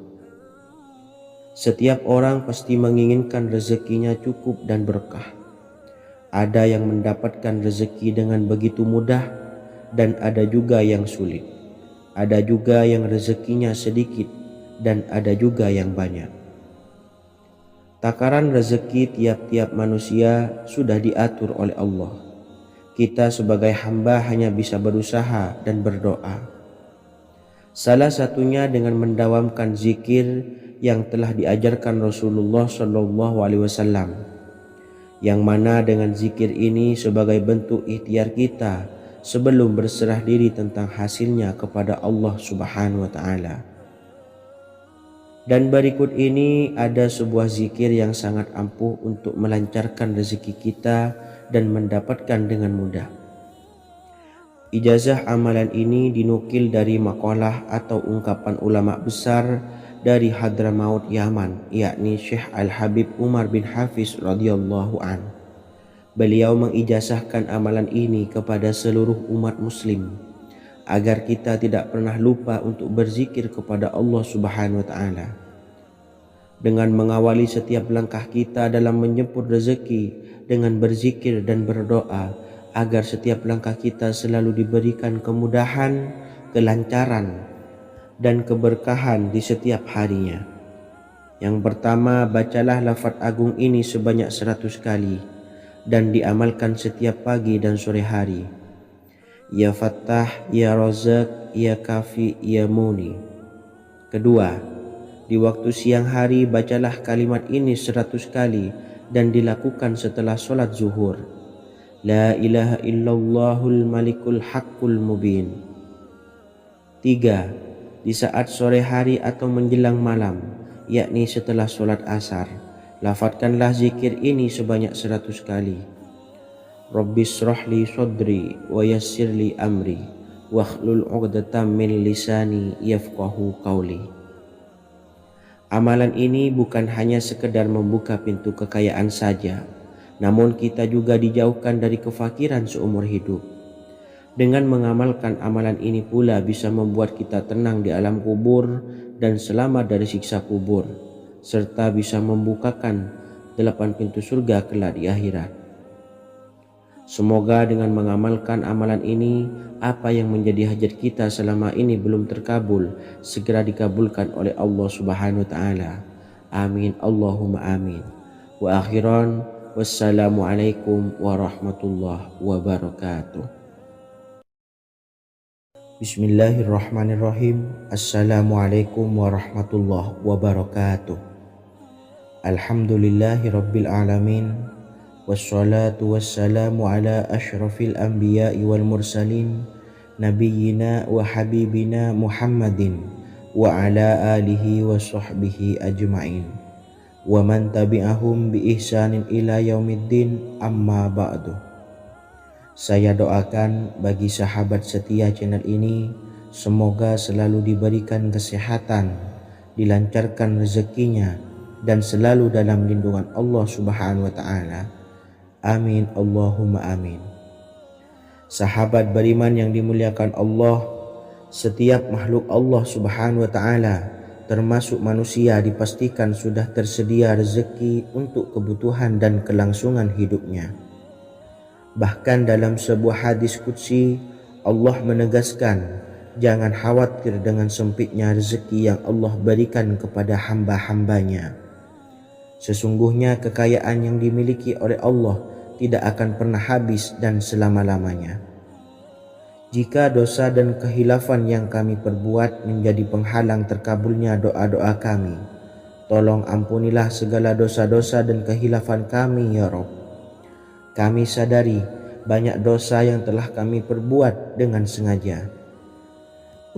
Setiap orang pasti menginginkan rezekinya cukup dan berkah. Ada yang mendapatkan rezeki dengan begitu mudah dan ada juga yang sulit. Ada juga yang rezekinya sedikit dan ada juga yang banyak. Takaran rezeki tiap-tiap manusia sudah diatur oleh Allah. Kita sebagai hamba hanya bisa berusaha dan berdoa. Salah satunya dengan mendawamkan zikir yang telah diajarkan Rasulullah SAW. Yang mana dengan zikir ini sebagai bentuk ikhtiar kita sebelum berserah diri tentang hasilnya kepada Allah Subhanahu wa Ta'ala. Dan berikut ini ada sebuah zikir yang sangat ampuh untuk melancarkan rezeki kita dan mendapatkan dengan mudah. Ijazah amalan ini dinukil dari makalah atau ungkapan ulama besar dari Hadramaut Yaman, yakni Syekh Al-Habib Umar bin Hafiz radhiyallahu an. Beliau mengijazahkan amalan ini kepada seluruh umat muslim agar kita tidak pernah lupa untuk berzikir kepada Allah Subhanahu wa Ta'ala. Dengan mengawali setiap langkah kita dalam menjemput rezeki dengan berzikir dan berdoa agar setiap langkah kita selalu diberikan kemudahan, kelancaran, dan keberkahan di setiap harinya. Yang pertama, bacalah lafaz agung ini sebanyak 100 kali dan diamalkan setiap pagi dan sore hari. Ya Fattah, Ya Razak, Ya Kafi, Ya Muni. Kedua, di waktu siang hari bacalah kalimat ini 100 kali dan dilakukan setelah sholat zuhur. La ilaha illallahul malikul haqqul mubin. Tiga, di saat sore hari atau menjelang malam, yakni setelah sholat asar, lafadzkanlah zikir ini sebanyak 100 kali. Rabbis shrahli sodri wa yassirli amri wakhlul 'uqdatam min lisani yafqahu qawli. Amalan ini bukan hanya sekedar membuka pintu kekayaan saja, namun kita juga dijauhkan dari kefakiran seumur hidup. Dengan mengamalkan amalan ini pula bisa membuat kita tenang di alam kubur dan selamat dari siksa kubur, serta bisa membukakan 8 pintu surga kelak di akhirat. Semoga dengan mengamalkan amalan ini, apa yang menjadi hajat kita selama ini belum terkabul, segera dikabulkan oleh Allah Subhanahu wa Ta'ala. Amin, Allahumma amin. Wa akhiran, wassalamualaikum warahmatullahi wabarakatuh. Bismillahirrahmanirrahim. Assalamualaikum warahmatullahi wabarakatuh. Alhamdulillahi rabbil alamin. Wassalatu wassalamu ala ashrafil anbiya'i wal mursalin, nabiyyina wa habibina Muhammadin wa ala alihi wa sahbihi ajma'in, wa man tabi'ahum bi ihsanin ila yaumiddin, amma ba'du. Saya doakan bagi sahabat setia channel ini, semoga selalu diberikan kesehatan, dilancarkan rezekinya, dan selalu dalam lindungan Allah Subhanahu wa Ta'ala. Amin, Allahumma amin. Sahabat beriman yang dimuliakan Allah, setiap makhluk Allah Subhanahu wa Ta'ala, termasuk manusia, dipastikan sudah tersedia rezeki untuk kebutuhan dan kelangsungan hidupnya. Bahkan dalam sebuah hadis qudsi, Allah menegaskan, jangan khawatir dengan sempitnya rezeki yang Allah berikan kepada hamba-hambanya. Sesungguhnya kekayaan yang dimiliki oleh Allah tidak akan pernah habis dan selama-lamanya. Jika dosa dan kehilafan yang kami perbuat menjadi penghalang terkabulnya doa-doa kami, tolong ampunilah segala dosa-dosa dan kehilafan kami ya Rabb. Kami sadari banyak dosa yang telah kami perbuat dengan sengaja.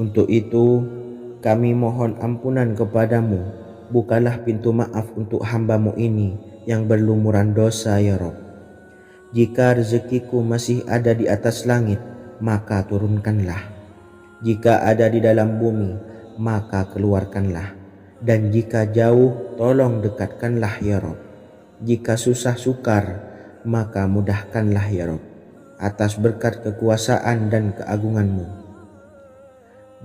Untuk itu, kami mohon ampunan kepadamu. Bukalah pintu maaf untuk hamba-Mu ini yang berlumuran dosa ya Rabb. Jika rezekiku masih ada di atas langit, maka turunkanlah. Jika ada di dalam bumi, maka keluarkanlah. Dan jika jauh, tolong dekatkanlah ya Rabb. Jika susah sukar, maka mudahkanlah ya Rabb, atas berkat kekuasaan dan keagungan-Mu.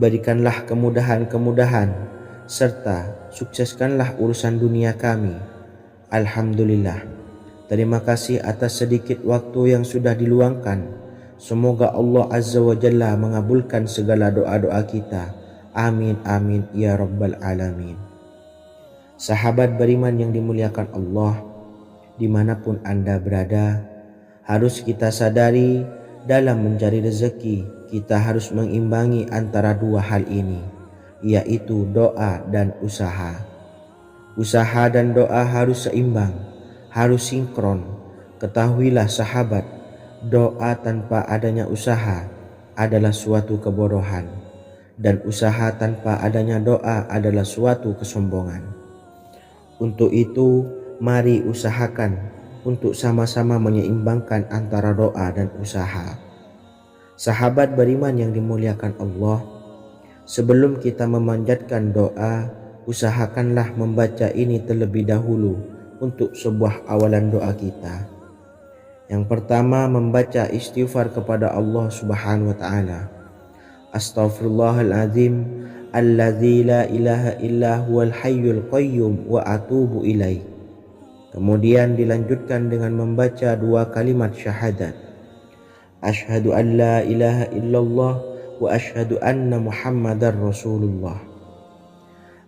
Berikanlah kemudahan-kemudahan, serta sukseskanlah urusan dunia kami. Alhamdulillah. Terima kasih atas sedikit waktu yang sudah diluangkan. Semoga Allah Azza wa Jalla mengabulkan segala doa-doa kita. Amin amin ya Rabbal alamin. Sahabat beriman yang dimuliakan Allah, dimanapun Anda berada, harus kita sadari dalam mencari rezeki kita harus mengimbangi antara dua hal ini, yaitu doa dan usaha. Usaha dan doa harus seimbang, harus sinkron. Ketahuilah sahabat, doa tanpa adanya usaha adalah suatu kebodohan, dan usaha tanpa adanya doa adalah suatu kesombongan. Untuk itu, mari usahakan untuk sama-sama menyeimbangkan antara doa dan usaha. Sahabat beriman yang dimuliakan Allah, sebelum kita memanjatkan doa, usahakanlah membaca ini terlebih dahulu untuk sebuah awalan doa kita. Yang pertama, membaca istighfar kepada Allah Subhanahu wa Ta'ala. Astaghfirullahaladzim alladzi la ilaha illa huwal hayyul qayyum wa atubu ilaih. Kemudian dilanjutkan dengan membaca dua kalimat syahadat. Asyhadu an la ilaha illallah wa asyhadu anna Muhammadar Rasulullah.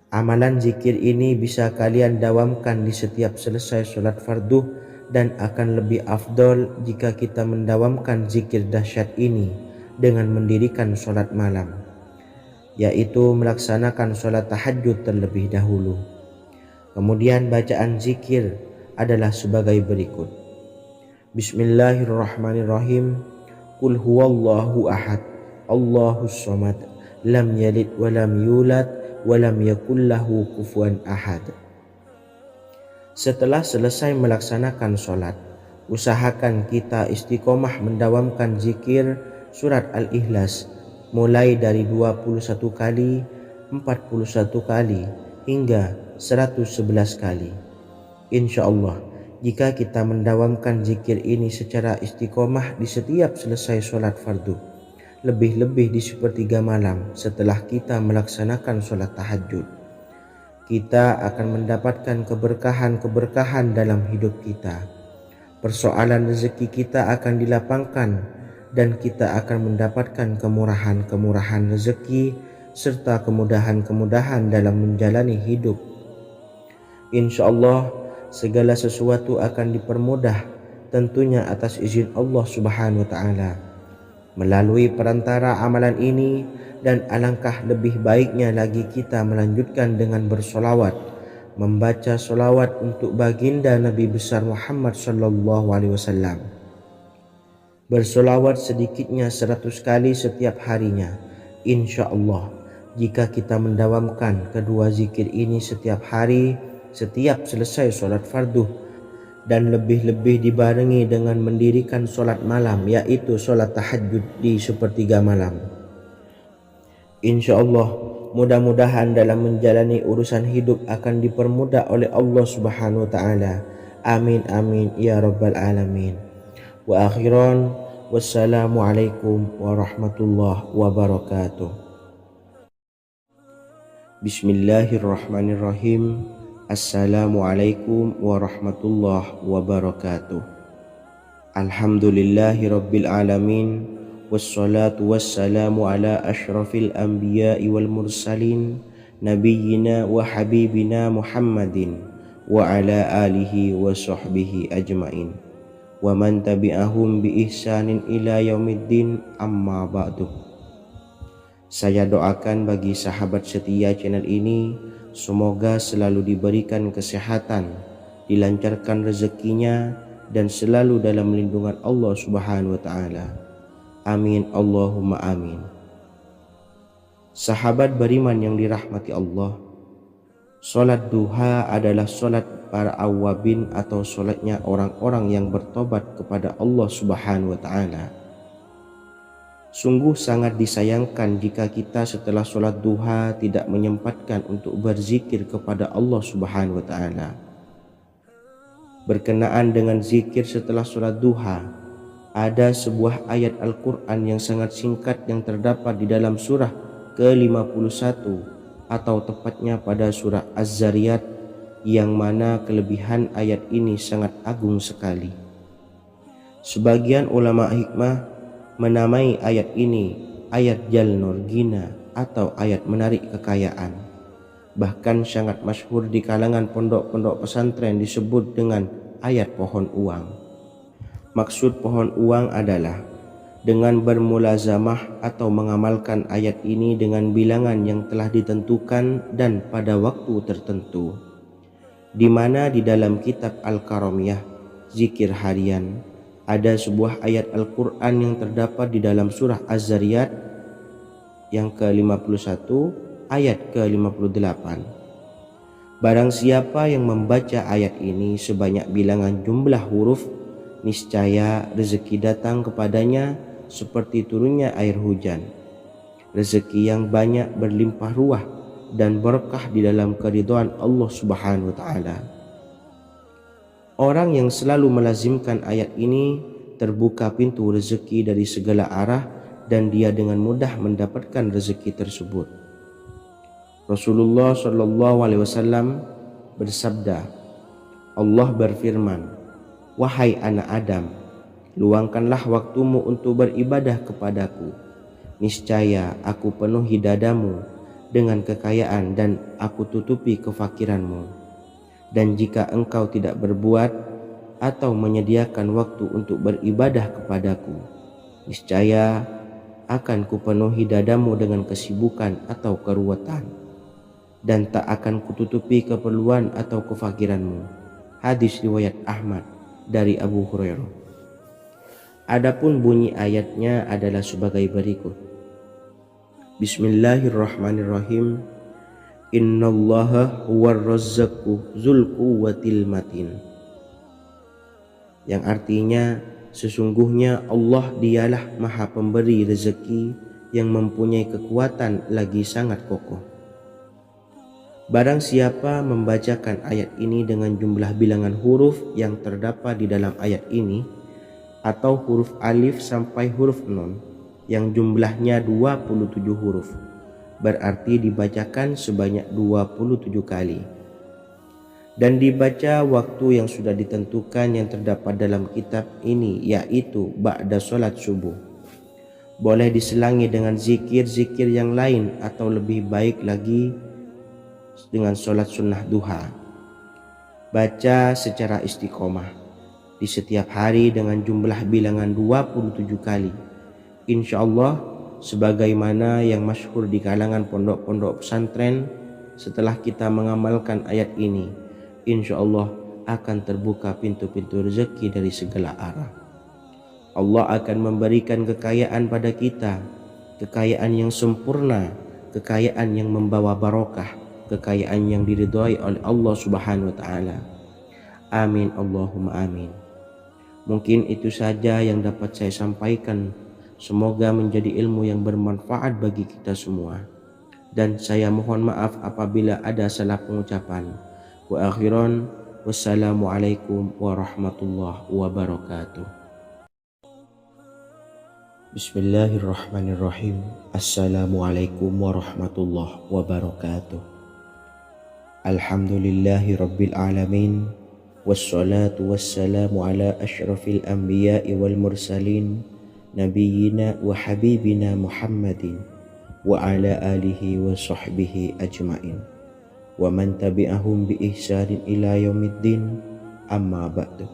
Amalan zikir ini bisa kalian dawamkan di setiap selesai sholat fardu, dan akan lebih afdol jika kita mendawamkan zikir dahsyat ini dengan mendirikan sholat malam, yaitu melaksanakan sholat tahajud terlebih dahulu. Kemudian bacaan zikir adalah sebagai berikut. Bismillahirrahmanirrahim. Qul huwallahu ahad, Allahus samad, lam yalid wa lam yulad wa lam yakul lahu kufuwan ahad. Setelah selesai melaksanakan sholat, usahakan kita istiqomah mendawamkan zikir surat Al-Ikhlas mulai dari 21 kali, 41 kali, hingga 111 kali. Insya Allah, jika kita mendawamkan zikir ini secara istiqomah di setiap selesai sholat fardu, lebih-lebih di sepertiga malam setelah kita melaksanakan sholat tahajud. Kita akan mendapatkan keberkahan-keberkahan dalam hidup kita. Persoalan rezeki kita akan dilapangkan dan kita akan mendapatkan kemurahan-kemurahan rezeki serta kemudahan-kemudahan dalam menjalani hidup. Insya Allah segala sesuatu akan dipermudah, tentunya atas izin Allah Subhanahu wa Ta'ala. Melalui perantara amalan ini, dan alangkah lebih baiknya lagi kita melanjutkan dengan bersolawat, membaca solawat untuk baginda Nabi besar Muhammad sallallahu alaihi wasallam. Bersolawat sedikitnya 100 kali setiap harinya. Insya Allah, jika kita mendawamkan kedua zikir ini setiap hari, setiap selesai sholat fardu, dan lebih-lebih dibarengi dengan mendirikan sholat malam, yaitu sholat tahajud di sepertiga malam. Insya Allah, mudah-mudahan dalam menjalani urusan hidup akan dipermudah oleh Allah Subhanahu wa Ta'ala. Amin amin ya rabbal alamin. Wa akhiran, wassalamualaikum warahmatullahi wabarakatuh. Bismillahirrahmanirrahim. Assalamualaikum warahmatullahi wabarakatuh. Alhamdulillahi rabbil alamin, wassalatu wassalamu ala ashrafil anbiya'i wal mursalin, nabiyyina wa habibina Muhammadin wa ala alihi wa sahbihi ajmain, wa man tabi'ahum bi ihsanin ila yaumiddin, amma ba'du. Saya doakan bagi sahabat setia channel ini, semoga selalu diberikan kesehatan, dilancarkan rezekinya, dan selalu dalam lindungan Allah Subhanahu wa Ta'ala. Amin Allahumma amin. Sahabat beriman yang dirahmati Allah, sholat duha adalah sholat para awabin atau sholatnya orang-orang yang bertobat kepada Allah Subhanahu wa Ta'ala. Sungguh sangat disayangkan jika kita setelah sholat duha tidak menyempatkan untuk berzikir kepada Allah Subhanahu wa Ta'ala. Berkenaan dengan zikir setelah sholat duha, ada sebuah ayat Al-Quran yang sangat singkat yang terdapat di dalam surah ke-51 atau tepatnya pada surah Az-Zariyat, yang mana kelebihan ayat ini sangat agung sekali. Sebagian ulama hikmah menamai ayat ini ayat Jalnur Gina atau ayat menarik kekayaan. Bahkan sangat masyhur di kalangan pondok-pondok pesantren disebut dengan ayat pohon uang. Maksud pohon uang adalah dengan bermulazamah atau mengamalkan ayat ini dengan bilangan yang telah ditentukan dan pada waktu tertentu, di mana di dalam kitab Al-Karamiyah zikir harian ada sebuah ayat Al-Quran yang terdapat di dalam surah Az-Zariyat yang ke-51 ayat ke-58. Barang siapa yang membaca ayat ini sebanyak bilangan jumlah huruf, niscaya rezeki datang kepadanya seperti turunnya air hujan. Rezeki yang banyak berlimpah ruah dan berkah di dalam keridhaan Allah Subhanahu wa Ta'ala. Orang yang selalu melazimkan ayat ini terbuka pintu rezeki dari segala arah dan dia dengan mudah mendapatkan rezeki tersebut. Rasulullah Shallallahu Alaihi Wasallam bersabda, Allah berfirman, wahai anak Adam, luangkanlah waktumu untuk beribadah kepadaku. Niscaya aku penuhi dadamu dengan kekayaan dan aku tutupi kefakiranmu. Dan jika engkau tidak berbuat atau menyediakan waktu untuk beribadah kepadaku, niscaya akan kupenuhi dadamu dengan kesibukan atau keruwetan, dan tak akan kututupi keperluan atau kefakiranmu. Hadis riwayat Ahmad dari Abu Hurairah. Adapun bunyi ayatnya adalah sebagai berikut. Bismillahirrahmanirrahim. Innallaha huwar razzaqu dzul quwwatil matin. Yang artinya, sesungguhnya Allah dialah maha pemberi rezeki yang mempunyai kekuatan lagi sangat kokoh. Barang siapa membacakan ayat ini dengan jumlah bilangan huruf yang terdapat di dalam ayat ini, atau huruf alif sampai huruf nun, yang jumlahnya 27 huruf, berarti dibacakan sebanyak 27 kali. Dan dibaca waktu yang sudah ditentukan yang terdapat dalam kitab ini, yaitu ba'da solat subuh. Boleh diselangi dengan zikir-zikir yang lain atau lebih baik lagi dengan solat sunnah duha. Baca secara istiqomah di setiap hari dengan jumlah bilangan 27 kali. Insya Allah sebagaimana yang masyhur di kalangan pondok-pondok pesantren, setelah kita mengamalkan ayat ini, insya Allah akan terbuka pintu-pintu rezeki dari segala arah. Allah akan memberikan kekayaan pada kita, kekayaan yang sempurna, kekayaan yang membawa barokah, kekayaan yang diridhai oleh Allah Subhanahu wa taala. Amin Allahumma amin. Mungkin itu saja yang dapat saya sampaikan. Semoga menjadi ilmu yang bermanfaat bagi kita semua. Dan saya mohon maaf apabila ada salah pengucapan. Wa akhiran, wassalamualaikum warahmatullahi wabarakatuh. Bismillahirrahmanirrahim. Assalamualaikum warahmatullahi wabarakatuh. Alhamdulillahi rabbil alamin. Wassalatu wassalamu ala ashrafil anbiya'i wal mursalin, nabiyyina wa habibina Muhammadin wa ala alihi wa sahbihi ajma'in wa man tabi'ahum bi ihsanin ila yaumiddin, amma ba'du.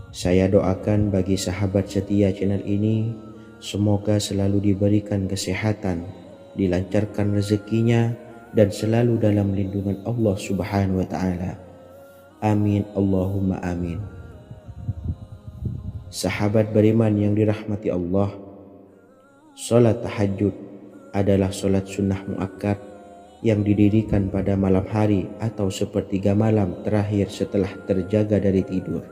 Saya doakan bagi sahabat setia channel ini, semoga selalu diberikan kesehatan, dilancarkan rezekinya, dan selalu dalam lindungan Allah Subhanahu wa ta'ala. Amin Allahumma amin. Sahabat beriman yang dirahmati Allah, salat tahajud adalah salat sunnah muakkad yang didirikan pada malam hari atau sepertiga malam terakhir setelah terjaga dari tidur.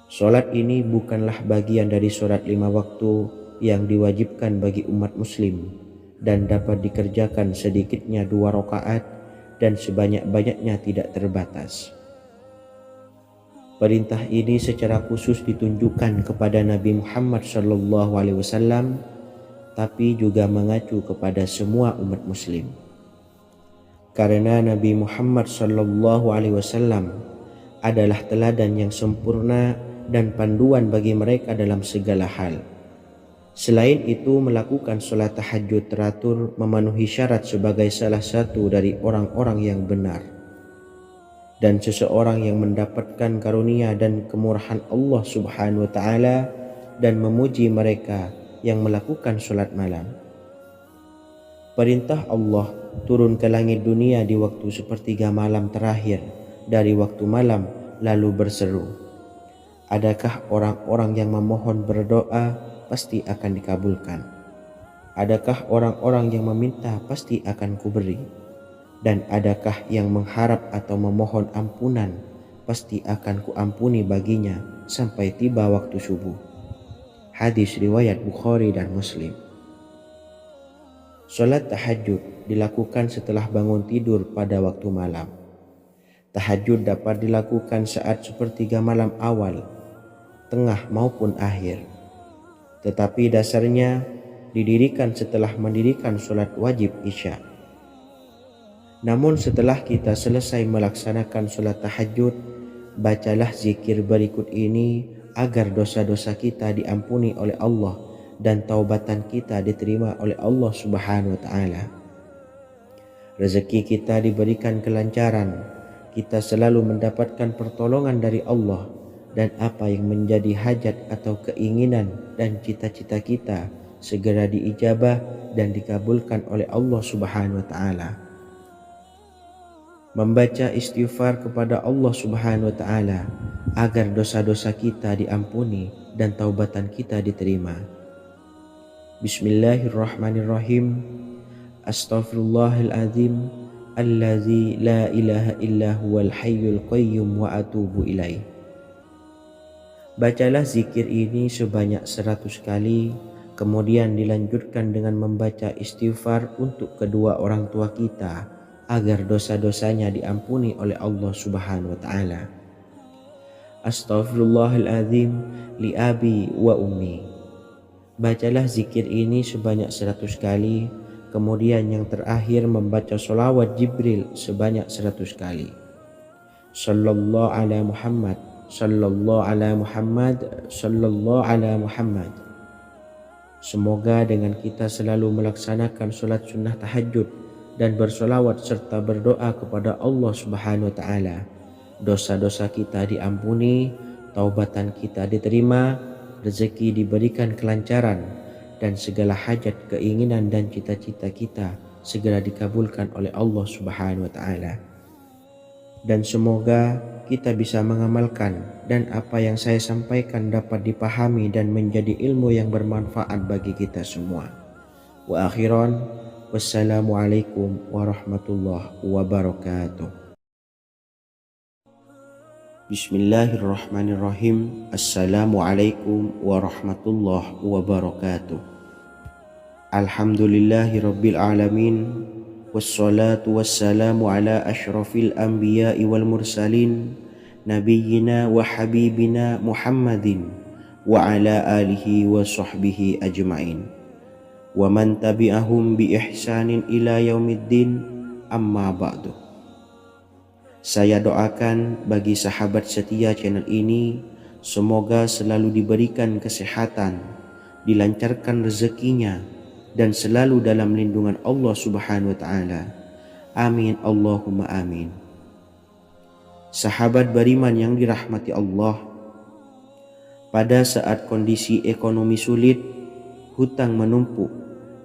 Salat ini bukanlah bagian dari salat 5 waktu yang diwajibkan bagi umat muslim dan dapat dikerjakan sedikitnya 2 rakaat dan sebanyak-banyaknya tidak terbatas. Perintah ini secara khusus ditunjukkan kepada Nabi Muhammad SAW, tapi juga mengacu kepada semua umat muslim. Karena Nabi Muhammad SAW adalah teladan yang sempurna dan panduan bagi mereka dalam segala hal. Selain itu, melakukan sholat tahajud teratur memenuhi syarat sebagai salah satu dari orang-orang yang benar. Dan seseorang yang mendapatkan karunia dan kemurahan Allah Subhanahu wa ta'ala dan memuji mereka yang melakukan sholat malam. Perintah Allah turun ke langit dunia di waktu sepertiga malam terakhir dari waktu malam lalu berseru, adakah orang-orang yang memohon berdoa pasti akan dikabulkan? Adakah orang-orang yang meminta pasti akan kuberi? Dan adakah yang mengharap atau memohon ampunan pasti akan kuampuni baginya sampai tiba waktu subuh. Hadis riwayat Bukhari dan Muslim. Salat tahajud dilakukan setelah bangun tidur pada waktu malam. Tahajud dapat dilakukan saat sepertiga malam awal, tengah maupun akhir. Tetapi dasarnya didirikan setelah mendirikan sholat wajib isya. Namun setelah kita selesai melaksanakan sholat tahajud, bacalah zikir berikut ini agar dosa-dosa kita diampuni oleh Allah dan taubatan kita diterima oleh Allah Subhanahu wa ta'ala. Rezeki kita diberikan kelancaran, kita selalu mendapatkan pertolongan dari Allah, dan apa yang menjadi hajat atau keinginan dan cita-cita kita segera diijabah dan dikabulkan oleh Allah Subhanahu wa ta'ala. Membaca istighfar kepada Allah Subhanahu wa ta'ala agar dosa-dosa kita diampuni dan taubatan kita diterima. Bismillahirrahmanirrahim. Astaghfirullahaladzim allazi la ilaha illa huwal hayyul qayyum wa atubu ilaih. Bacalah zikir ini sebanyak 100 kali, kemudian dilanjutkan dengan membaca istighfar untuk kedua orang tua kita agar dosa-dosanya diampuni oleh Allah Subhanahu wa ta'ala. Astaghfirullahaladzim li abi wa ummi. Bacalah zikir ini sebanyak 100 kali, kemudian yang terakhir membaca sholawat Jibril sebanyak 100 kali. Sallallahu ala Muhammad, sallallahu ala Muhammad, sallallahu ala Muhammad. Semoga dengan kita selalu melaksanakan sholat sunnah tahajud dan bersolawat serta berdoa kepada Allah Subhanahu wa Ta'ala, dosa-dosa kita diampuni, taubatan kita diterima, rezeki diberikan kelancaran, dan segala hajat, keinginan dan cita-cita kita segera dikabulkan oleh Allah Subhanahu wa Ta'ala. Dan semoga kita bisa mengamalkan dan apa yang saya sampaikan dapat dipahami dan menjadi ilmu yang bermanfaat bagi kita semua. Wa akhiran, wassalamualaikum warahmatullahi wabarakatuh. Bismillahirrahmanirrahim. Assalamualaikum warahmatullahi wabarakatuh. Alhamdulillahi rabbil alamin. Wassalatu wassalamu ala ashrafil anbiya'i wal mursalin, nabiyyina wa habibina Muhammadin wa ala alihi wa sahbihi ajma'in wa man tabi'ahum bi ihsanin ila yaumiddin, amma ba'du. Saya doakan bagi sahabat setia channel ini, semoga selalu diberikan kesehatan, dilancarkan rezekinya, dan selalu dalam lindungan Allah Subhanahu wa Ta'ala. Amin Allahumma amin. Sahabat beriman yang dirahmati Allah, pada saat kondisi ekonomi sulit, hutang menumpuk,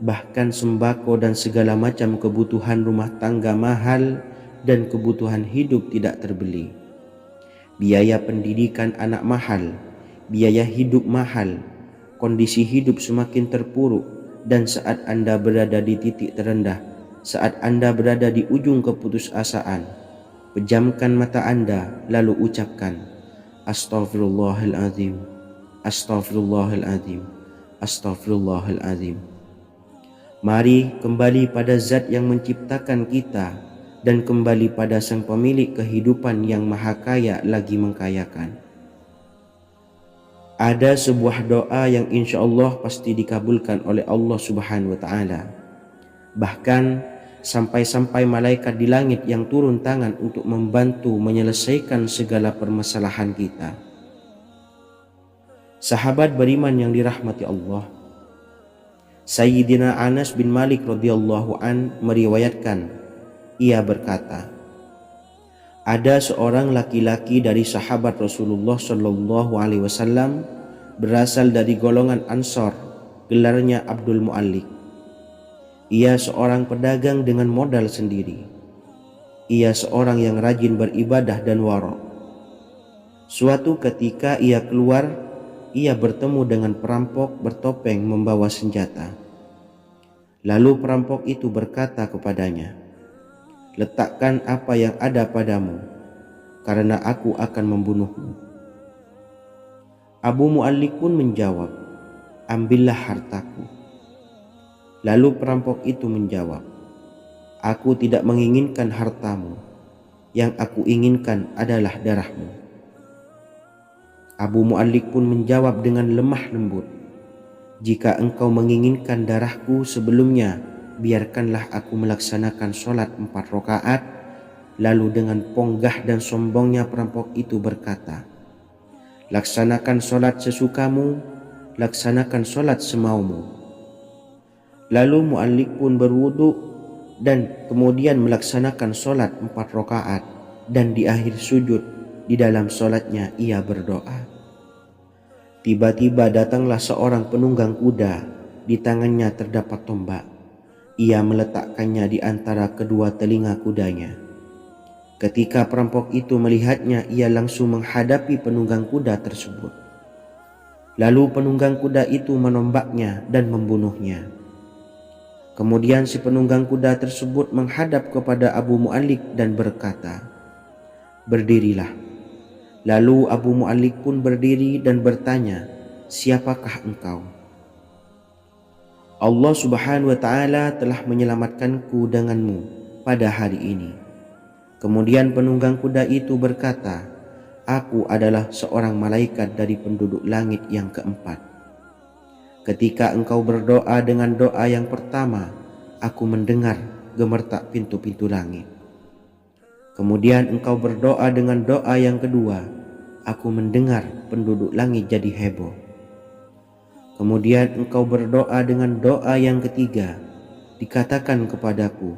bahkan sembako dan segala macam kebutuhan rumah tangga mahal dan kebutuhan hidup tidak terbeli. Biaya pendidikan anak mahal, biaya hidup mahal, kondisi hidup semakin terpuruk, dan saat Anda berada di titik terendah, saat Anda berada di ujung keputusasaan, pejamkan mata Anda lalu ucapkan Astaghfirullahaladzim, Astaghfirullahaladzim, Astaghfirullahaladzim. Mari kembali pada Zat yang menciptakan kita dan kembali pada Sang Pemilik kehidupan yang maha kaya lagi mengkayakan. Ada sebuah doa yang insya Allah pasti dikabulkan oleh Allah Subhanahu wa Ta'ala. Bahkan sampai-sampai malaikat di langit yang turun tangan untuk membantu menyelesaikan segala permasalahan kita. Sahabat beriman yang dirahmati Allah, Sayyidina Anas bin Malik radhiyallahu an meriwayatkan, ia berkata, ada seorang laki-laki dari sahabat Rasulullah Shallallahu Alaihi Wasallam berasal dari golongan Ansor, gelarnya Abdul Mu'allik. Ia seorang pedagang dengan modal sendiri. Ia seorang yang rajin beribadah dan wara'. Suatu ketika ia keluar, ia bertemu dengan perampok bertopeng membawa senjata. Lalu perampok itu berkata kepadanya, letakkan apa yang ada padamu, karena aku akan membunuhmu. Abu Mu'allik pun menjawab, ambillah hartaku. Lalu perampok itu menjawab, aku tidak menginginkan hartamu, yang aku inginkan adalah darahmu. Abu Mu'allik pun menjawab dengan lemah lembut, jika engkau menginginkan darahku sebelumnya, biarkanlah aku melaksanakan sholat 4 rakaat. Lalu dengan ponggah dan sombongnya perampok itu berkata, laksanakan sholat sesukamu, laksanakan sholat semaumu. Lalu Mu'allik pun berwudu dan kemudian melaksanakan sholat 4 rakaat, dan di akhir sujud di dalam sholatnya ia berdoa. Tiba-tiba datanglah seorang penunggang kuda, di tangannya terdapat tombak. Ia meletakkannya di antara kedua telinga kudanya. Ketika perampok itu melihatnya, ia langsung menghadapi penunggang kuda tersebut. Lalu penunggang kuda itu menombaknya dan membunuhnya. Kemudian si penunggang kuda tersebut menghadap kepada Abu Mu'allik dan berkata, berdirilah. Lalu Abu Mu'allik pun berdiri dan bertanya, siapakah engkau? Allah Subhanahu wa Ta'ala telah menyelamatkanku denganmu pada hari ini. Kemudian penunggang kuda itu berkata, aku adalah seorang malaikat dari penduduk langit yang keempat. Ketika engkau berdoa dengan doa yang pertama, aku mendengar gemertak pintu-pintu langit. Kemudian engkau berdoa dengan doa yang kedua, aku mendengar penduduk langit jadi heboh. Kemudian engkau berdoa dengan doa yang ketiga, dikatakan kepadaku,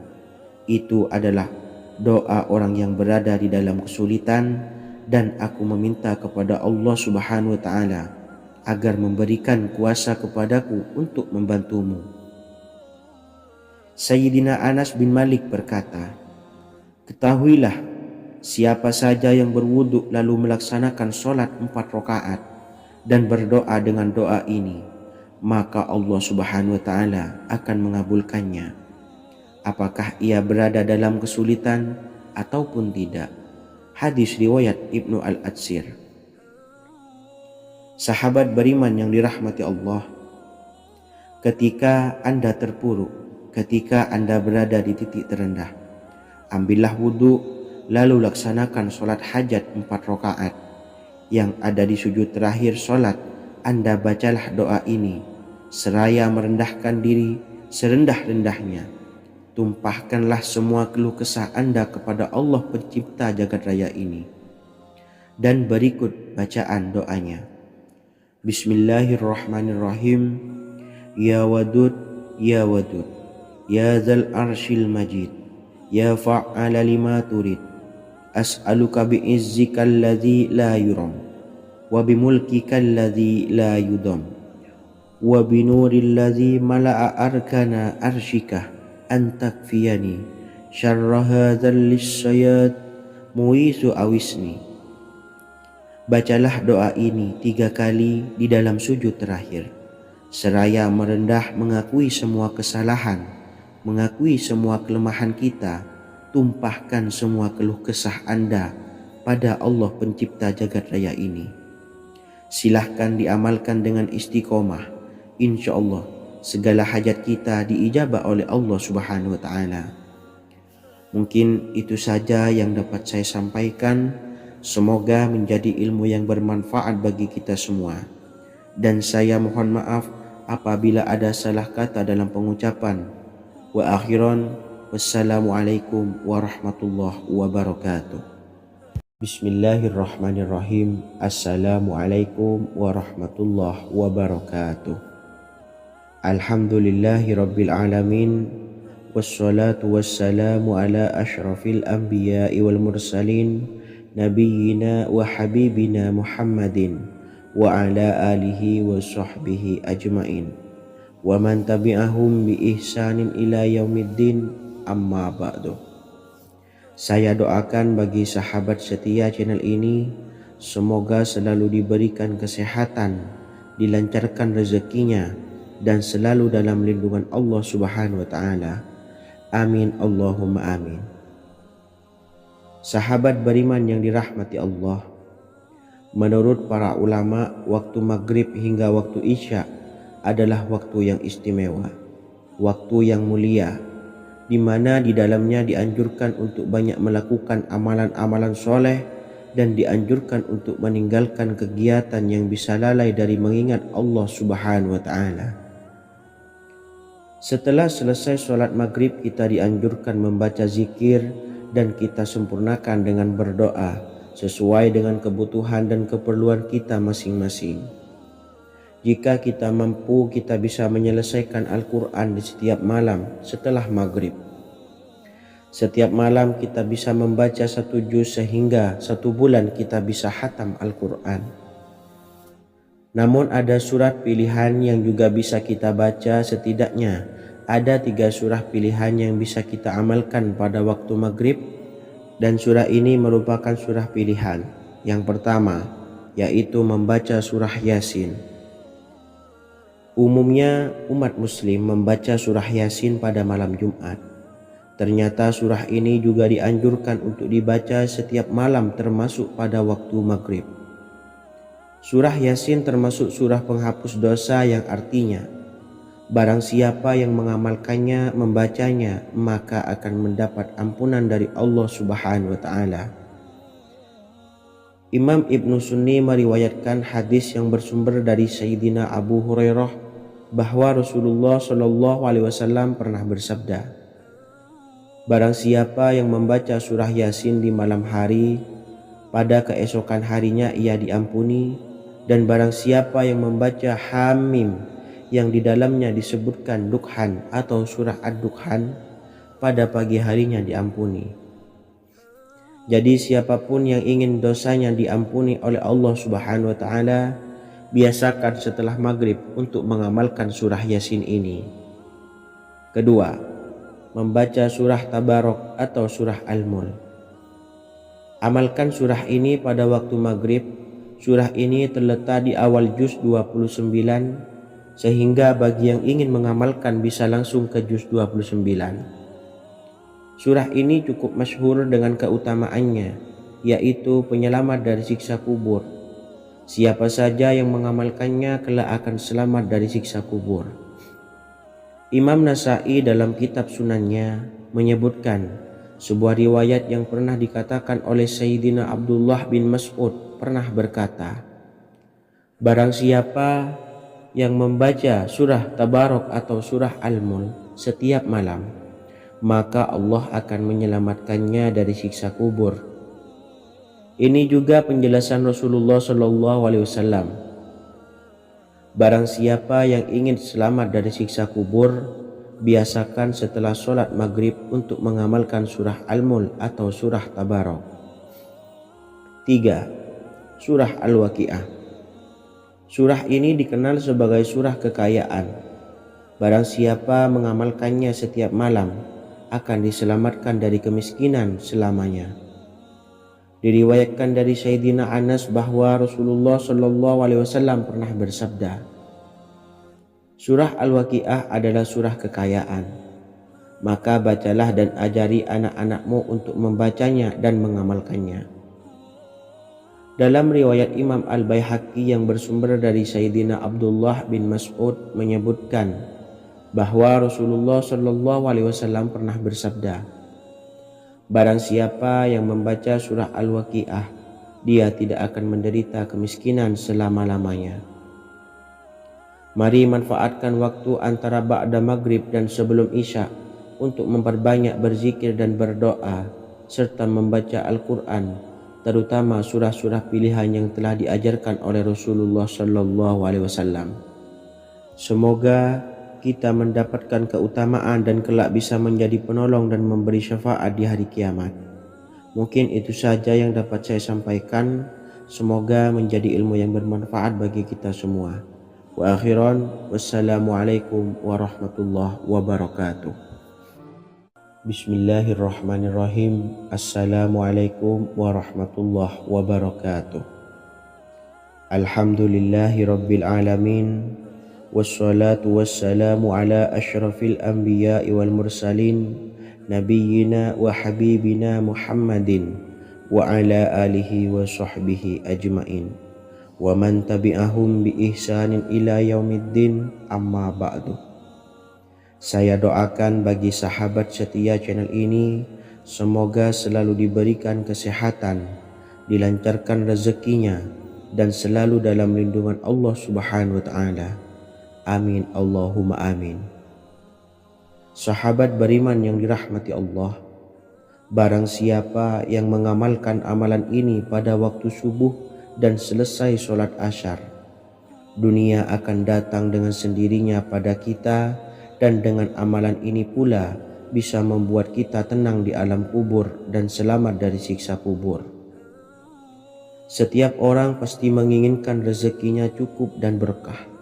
itu adalah doa orang yang berada di dalam kesulitan, dan aku meminta kepada Allah Subhanahu wa Ta'ala agar memberikan kuasa kepadaku untuk membantumu. Sayyidina Anas bin Malik berkata, ketahuilah, siapa saja yang berwudu lalu melaksanakan sholat 4 rakaat dan berdoa dengan doa ini, maka Allah Subhanahu wa Ta'ala akan mengabulkannya, apakah ia berada dalam kesulitan ataupun tidak. Hadis riwayat Ibnu Al-Atsir. Sahabat beriman yang dirahmati Allah, ketika Anda terpuruk, ketika Anda berada di titik terendah, ambillah wudhu lalu laksanakan sholat hajat 4 rakaat. Yang ada di sujud terakhir sholat, Anda bacalah doa ini seraya merendahkan diri serendah-rendahnya. Tumpahkanlah semua keluh kesah Anda kepada Allah pencipta jagat raya ini. Dan berikut bacaan doanya. Bismillahirrahmanirrahim. Ya Wadud, Ya Wadud, Ya Zal Arshil Majid, Ya Fa'ala lima turid, as'aluka bi'izzika alladhi la yuram, wa bimulkika alladhi la yudam, wa binuril ladzi mala'a arkana arshika an takfiyani syarra hadzal lisyayat muisu awisni. Bacalah doa ini 3 kali di dalam sujud terakhir, seraya merendah mengakui semua kesalahan, mengakui semua kelemahan kita. Tumpahkan semua keluh kesah Anda pada Allah pencipta jagat raya ini. Silahkan diamalkan dengan istiqomah. Insya Allah segala hajat kita diijabah oleh Allah Subhanahu wa Ta'ala. Mungkin itu saja yang dapat saya sampaikan. Semoga menjadi ilmu yang bermanfaat bagi kita semua. Dan saya mohon maaf apabila ada salah kata dalam pengucapan. Wa akhiran, wassalamualaikum warahmatullahi wabarakatuh. Bismillahirrahmanirrahim. Assalamualaikum warahmatullahi wabarakatuh. Alhamdulillahi rabbil alamin, wassalatu wassalamu ala ashrafil anbiya'i wal mursalin, nabiyyina wa habibina Muhammadin wa ala alihi wa sahbihi ajmain, wa man tabi'ahum bi ihsanin ila yaumiddin, amma ba'du. Saya doakan bagi sahabat setia channel ini, semoga selalu diberikan kesehatan, dilancarkan rezekinya, dan selalu dalam lindungan Allah Subhanahu wa Ta'ala. Amin Allahumma amin. Sahabat beriman yang dirahmati Allah, menurut para ulama, waktu maghrib hingga waktu isya adalah waktu yang istimewa, waktu yang mulia, di mana di dalamnya dianjurkan untuk banyak melakukan amalan-amalan soleh dan dianjurkan untuk meninggalkan kegiatan yang bisa lalai dari mengingat Allah Subhanahu wa Ta'ala. Setelah selesai sholat maghrib, kita dianjurkan membaca zikir dan kita sempurnakan dengan berdoa sesuai dengan kebutuhan dan keperluan kita masing-masing. Jika kita mampu, kita bisa menyelesaikan Al-Quran di setiap malam setelah maghrib. Setiap malam kita bisa membaca 1 juz sehingga 1 bulan kita bisa khatam Al-Quran. Namun ada surat pilihan yang juga bisa kita baca. Setidaknya ada 3 surah pilihan yang bisa kita amalkan pada waktu maghrib, dan surah ini merupakan surah pilihan. Yang pertama yaitu membaca surah Yasin. Umumnya umat muslim membaca surah Yasin pada malam Jumat. Ternyata surah ini juga dianjurkan untuk dibaca setiap malam termasuk pada waktu maghrib. Surah Yasin termasuk surah penghapus dosa yang artinya barang siapa yang mengamalkannya, membacanya, maka akan mendapat ampunan dari Allah Subhanahu wa Ta'ala. Imam Ibnu Sunni meriwayatkan hadis yang bersumber dari Sayyidina Abu Hurairah bahwa Rasulullah Shallallahu Alaihi Wasallam pernah bersabda, barang siapa yang membaca surah Yasin di malam hari, pada keesokan harinya ia diampuni, dan barang siapa yang membaca Hamim yang di dalamnya disebutkan Dukhan atau surah Ad-Dukhan, pada pagi harinya diampuni. Jadi siapapun yang ingin dosanya diampuni oleh Allah Subhanahu wa taala, biasakan setelah maghrib untuk mengamalkan surah Yasin ini. Kedua, membaca surah Tabarok atau surah Al-Mulk. Amalkan surah ini pada waktu maghrib. Surah ini terletak di awal juz 29, sehingga bagi yang ingin mengamalkan bisa langsung ke juz 29. Surah ini cukup masyhur dengan keutamaannya, yaitu penyelamat dari siksa kubur. Siapa saja yang mengamalkannya kelak akan selamat dari siksa kubur. Imam Nasa'i dalam kitab Sunannya menyebutkan sebuah riwayat yang pernah dikatakan oleh Sayyidina Abdullah bin Mas'ud pernah berkata, barang siapa yang membaca surah Tabarok atau surah Al-Mulk setiap malam, maka Allah akan menyelamatkannya dari siksa kubur. Ini juga penjelasan Rasulullah Shallallahu Alaihi Wasallam. Barang siapa yang ingin selamat dari siksa kubur, biasakan setelah sholat maghrib untuk mengamalkan surah Al-Mulk atau surah Tabarok. 3. Surah Al-Waqi'ah. Surah ini dikenal sebagai surah kekayaan. Barang siapa mengamalkannya setiap malam, akan diselamatkan dari kemiskinan selamanya. Diriwayatkan dari Sayyidina Anas bahwa Rasulullah Shallallahu Alaihi Wasallam pernah bersabda, surah Al-Waqi'ah adalah surah kekayaan. Maka bacalah dan ajari anak-anakmu untuk membacanya dan mengamalkannya. Dalam riwayat Imam Al-Baihaqi yang bersumber dari Sayyidina Abdullah bin Mas'ud menyebutkan bahwa Rasulullah Shallallahu Alaihi Wasallam pernah bersabda, barang siapa yang membaca surah Al-Waqi'ah, dia tidak akan menderita kemiskinan selama-lamanya. Mari manfaatkan waktu antara ba'da maghrib dan sebelum isya untuk memperbanyak berzikir dan berdoa serta membaca Al-Quran, terutama surah-surah pilihan yang telah diajarkan oleh Rasulullah Shallallahu Alaihi Wasallam. Semoga kita mendapatkan keutamaan dan kelak bisa menjadi penolong dan memberi syafaat di hari kiamat. Mungkin itu saja yang dapat saya sampaikan. Semoga menjadi ilmu yang bermanfaat bagi kita semua. Wa akhiran, wassalamualaikum warahmatullahi wabarakatuh. Bismillahirrahmanirrahim. Assalamualaikum warahmatullahi wabarakatuh. Alhamdulillahi rabbil alamin. Wassalatu wassalamu ala ashrafil anbiya'i wal mursalin nabiyyina wa habibina Muhammadin wa ala alihi wa sahbihi ajmain wa man tabi'ahum bi ihsanin ila yaumiddin, amma ba'du. Saya doakan bagi sahabat setia channel ini, semoga selalu diberikan kesehatan, dilancarkan rezekinya, dan selalu dalam lindungan Allah Subhanahu wa ta'ala. Amin Allahumma amin. Sahabat beriman yang dirahmati Allah, barang siapa yang mengamalkan amalan ini pada waktu subuh dan selesai sholat asyar, dunia akan datang dengan sendirinya pada kita, dan dengan amalan ini pula bisa membuat kita tenang di alam kubur dan selamat dari siksa kubur. Setiap orang pasti menginginkan rezekinya cukup dan berkah.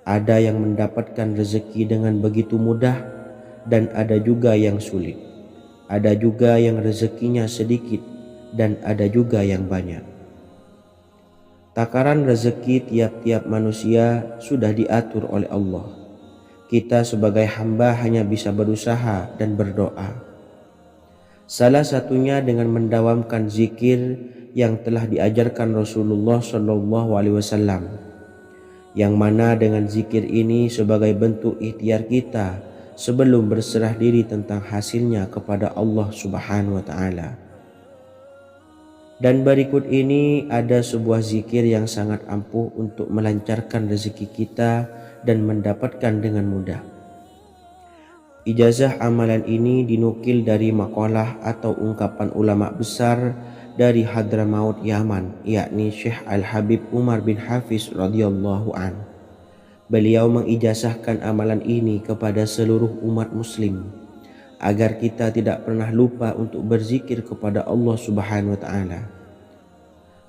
Ada yang mendapatkan rezeki dengan begitu mudah, dan ada juga yang sulit. Ada juga yang rezekinya sedikit, dan ada juga yang banyak. Takaran rezeki tiap-tiap manusia sudah diatur oleh Allah. Kita sebagai hamba hanya bisa berusaha dan berdoa. Salah satunya dengan mendawamkan zikir yang telah diajarkan Rasulullah Shallallahu Alaihi Wasallam, yang mana dengan zikir ini sebagai bentuk ikhtiar kita sebelum berserah diri tentang hasilnya kepada Allah Subhanahu wa ta'ala. Dan berikut ini ada sebuah zikir yang sangat ampuh untuk melancarkan rezeki kita dan mendapatkan dengan mudah. Ijazah amalan ini dinukil dari makalah atau ungkapan ulama besar dari Hadramaut Yaman, yakni Syekh Al-Habib Umar bin Hafiz radhiyallahu an. Beliau mengijazahkan amalan ini kepada seluruh umat muslim agar kita tidak pernah lupa untuk berzikir kepada Allah Subhanahu wa taala.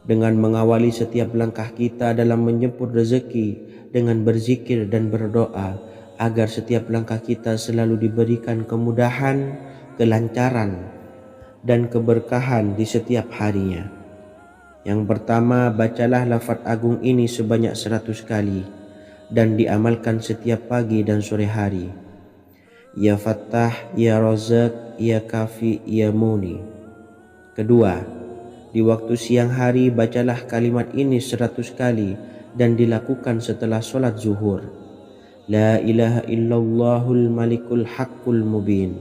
Dengan mengawali setiap langkah kita dalam menjemput rezeki dengan berzikir dan berdoa agar setiap langkah kita selalu diberikan kemudahan, kelancaran, dan keberkahan di setiap harinya. Yang pertama, bacalah lafaz agung ini sebanyak 100 kali dan diamalkan setiap pagi dan sore hari. Ya Fattah, Ya Razak, Ya Kafi, Ya Muni. Kedua, di waktu siang hari bacalah kalimat ini 100 kali dan dilakukan setelah sholat zuhur. La ilaha illallahul malikul haqqul mubin.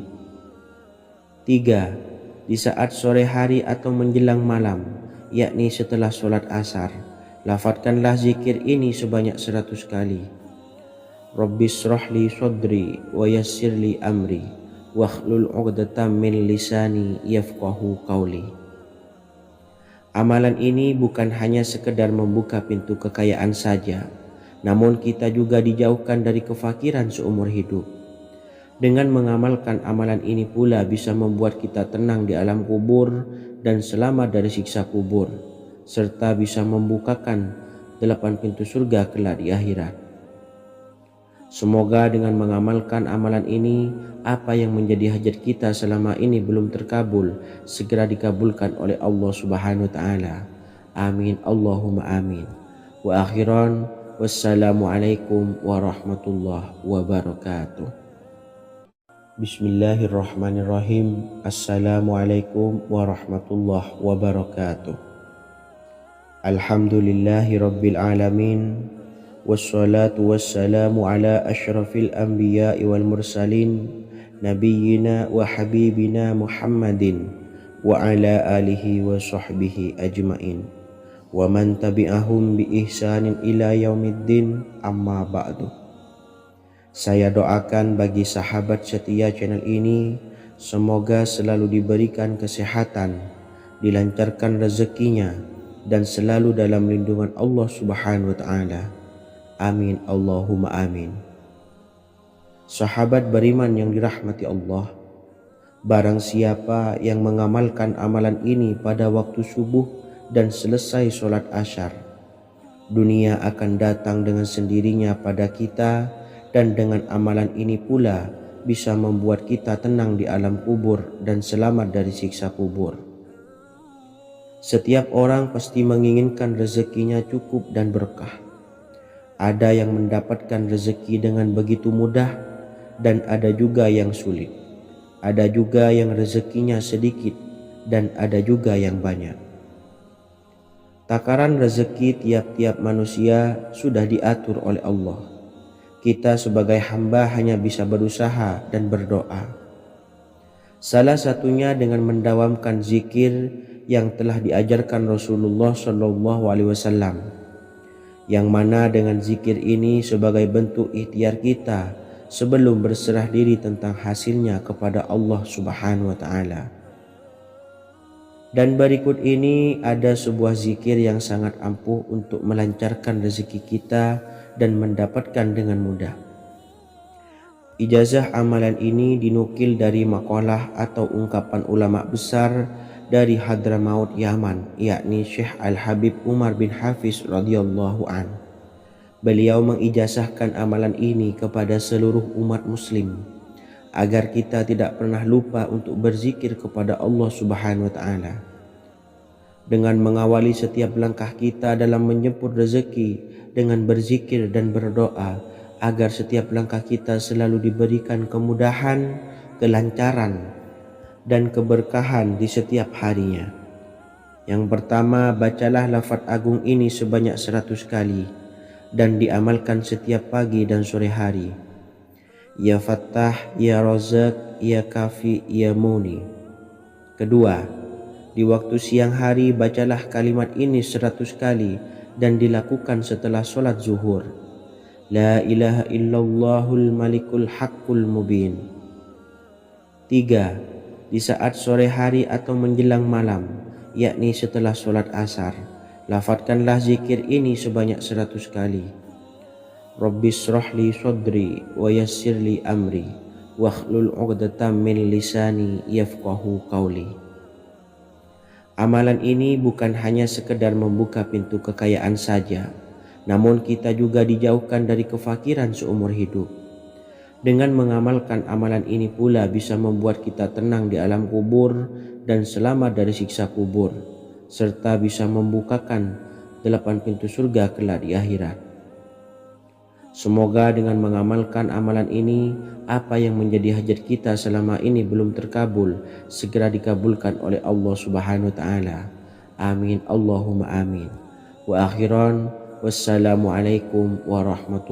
3. Di saat sore hari atau menjelang malam, yakni setelah sholat asar, lafadzkanlah zikir ini sebanyak 100 kali. Rabbishrahli sodri wa yassirli amri wakhlul 'uqdatam min lisani yafqahu qawli. Amalan ini bukan hanya sekedar membuka pintu kekayaan saja, namun kita juga dijauhkan dari kefakiran seumur hidup. Dengan mengamalkan amalan ini pula bisa membuat kita tenang di alam kubur dan selamat dari siksa kubur, serta bisa membukakan 8 pintu surga kelak di akhirat. Semoga dengan mengamalkan amalan ini, apa yang menjadi hajat kita selama ini belum terkabul, segera dikabulkan oleh Allah Subhanahu wa taala. Amin Allahumma amin. Wa akhiran, wassalamualaikum warahmatullahi wabarakatuh. Bismillahirrahmanirrahim. Assalamualaikum warahmatullahi wabarakatuh. Alhamdulillahi rabbil alamin. Wassalatu wassalamu ala ashrafil anbiya'i wal mursalin nabiyyina wa habibina Muhammadin wa ala alihi wa sahbihi ajmain wa man tabi'ahum bi ihsanin ila yaumiddin, amma ba'du. Saya doakan bagi sahabat setia channel ini, semoga selalu diberikan kesehatan, dilancarkan rezekinya, dan selalu dalam lindungan Allah Subhanahu wa taala. Amin Allahumma amin. Sahabat beriman yang dirahmati Allah, barang siapa yang mengamalkan amalan ini pada waktu subuh dan selesai sholat asyar, dunia akan datang dengan sendirinya pada kita, dan dengan amalan ini pula bisa membuat kita tenang di alam kubur dan selamat dari siksa kubur. Setiap orang pasti menginginkan rezekinya cukup dan berkah. Ada yang mendapatkan rezeki dengan begitu mudah dan ada juga yang sulit. Ada juga yang rezekinya sedikit dan ada juga yang banyak. Takaran rezeki tiap-tiap manusia sudah diatur oleh Allah. Kita sebagai hamba hanya bisa berusaha dan berdoa. Salah satunya dengan mendawamkan zikir yang telah diajarkan Rasulullah SAW, yang mana dengan zikir ini sebagai bentuk ikhtiar kita sebelum berserah diri tentang hasilnya kepada Allah Subhanahu wa taala. Dan berikut ini ada sebuah zikir yang sangat ampuh untuk melancarkan rezeki kita dan mendapatkan dengan mudah. Ijazah amalan ini dinukil dari makalah atau ungkapan ulama besar dari Hadramaut Yaman, yakni Syekh Al-Habib Umar bin Hafiz radhiyallahu an. Beliau mengijazahkan amalan ini kepada seluruh umat muslim agar kita tidak pernah lupa untuk berzikir kepada Allah Subhanahu wa taala. Dengan mengawali setiap langkah kita dalam menjemput rezeki dengan berzikir dan berdoa agar setiap langkah kita selalu diberikan kemudahan, kelancaran, dan keberkahan di setiap harinya. Yang pertama, bacalah lafaz agung ini sebanyak 100 kali dan diamalkan setiap pagi dan sore hari. Ya Fattah, Ya Razak, Ya Kafi, Ya Muni. Kedua, di waktu siang hari bacalah kalimat ini 100 kali dan dilakukan setelah sholat zuhur. La ilaha illallahul malikul haqqul mubin. 3. Di saat sore hari atau menjelang malam, yakni setelah sholat asar, lafadzkanlah zikir ini sebanyak 100 kali. Rabbis shrahli sodri wa yassirli amri wakhlul 'uqdatam min lisani yafqahu qawli. Amalan ini bukan hanya sekedar membuka pintu kekayaan saja, namun kita juga dijauhkan dari kefakiran seumur hidup. Dengan mengamalkan amalan ini pula bisa membuat kita tenang di alam kubur dan selamat dari siksa kubur, serta bisa membukakan 8 pintu surga kelak di akhirat. Semoga dengan mengamalkan amalan ini, apa yang menjadi hajat kita selama ini belum terkabul, segera dikabulkan oleh Allah Subhanahu wa Ta'ala. Amin Allahumma amin. Wa akhiran, wassalamualaikum warahmatullahi wabarakatuh.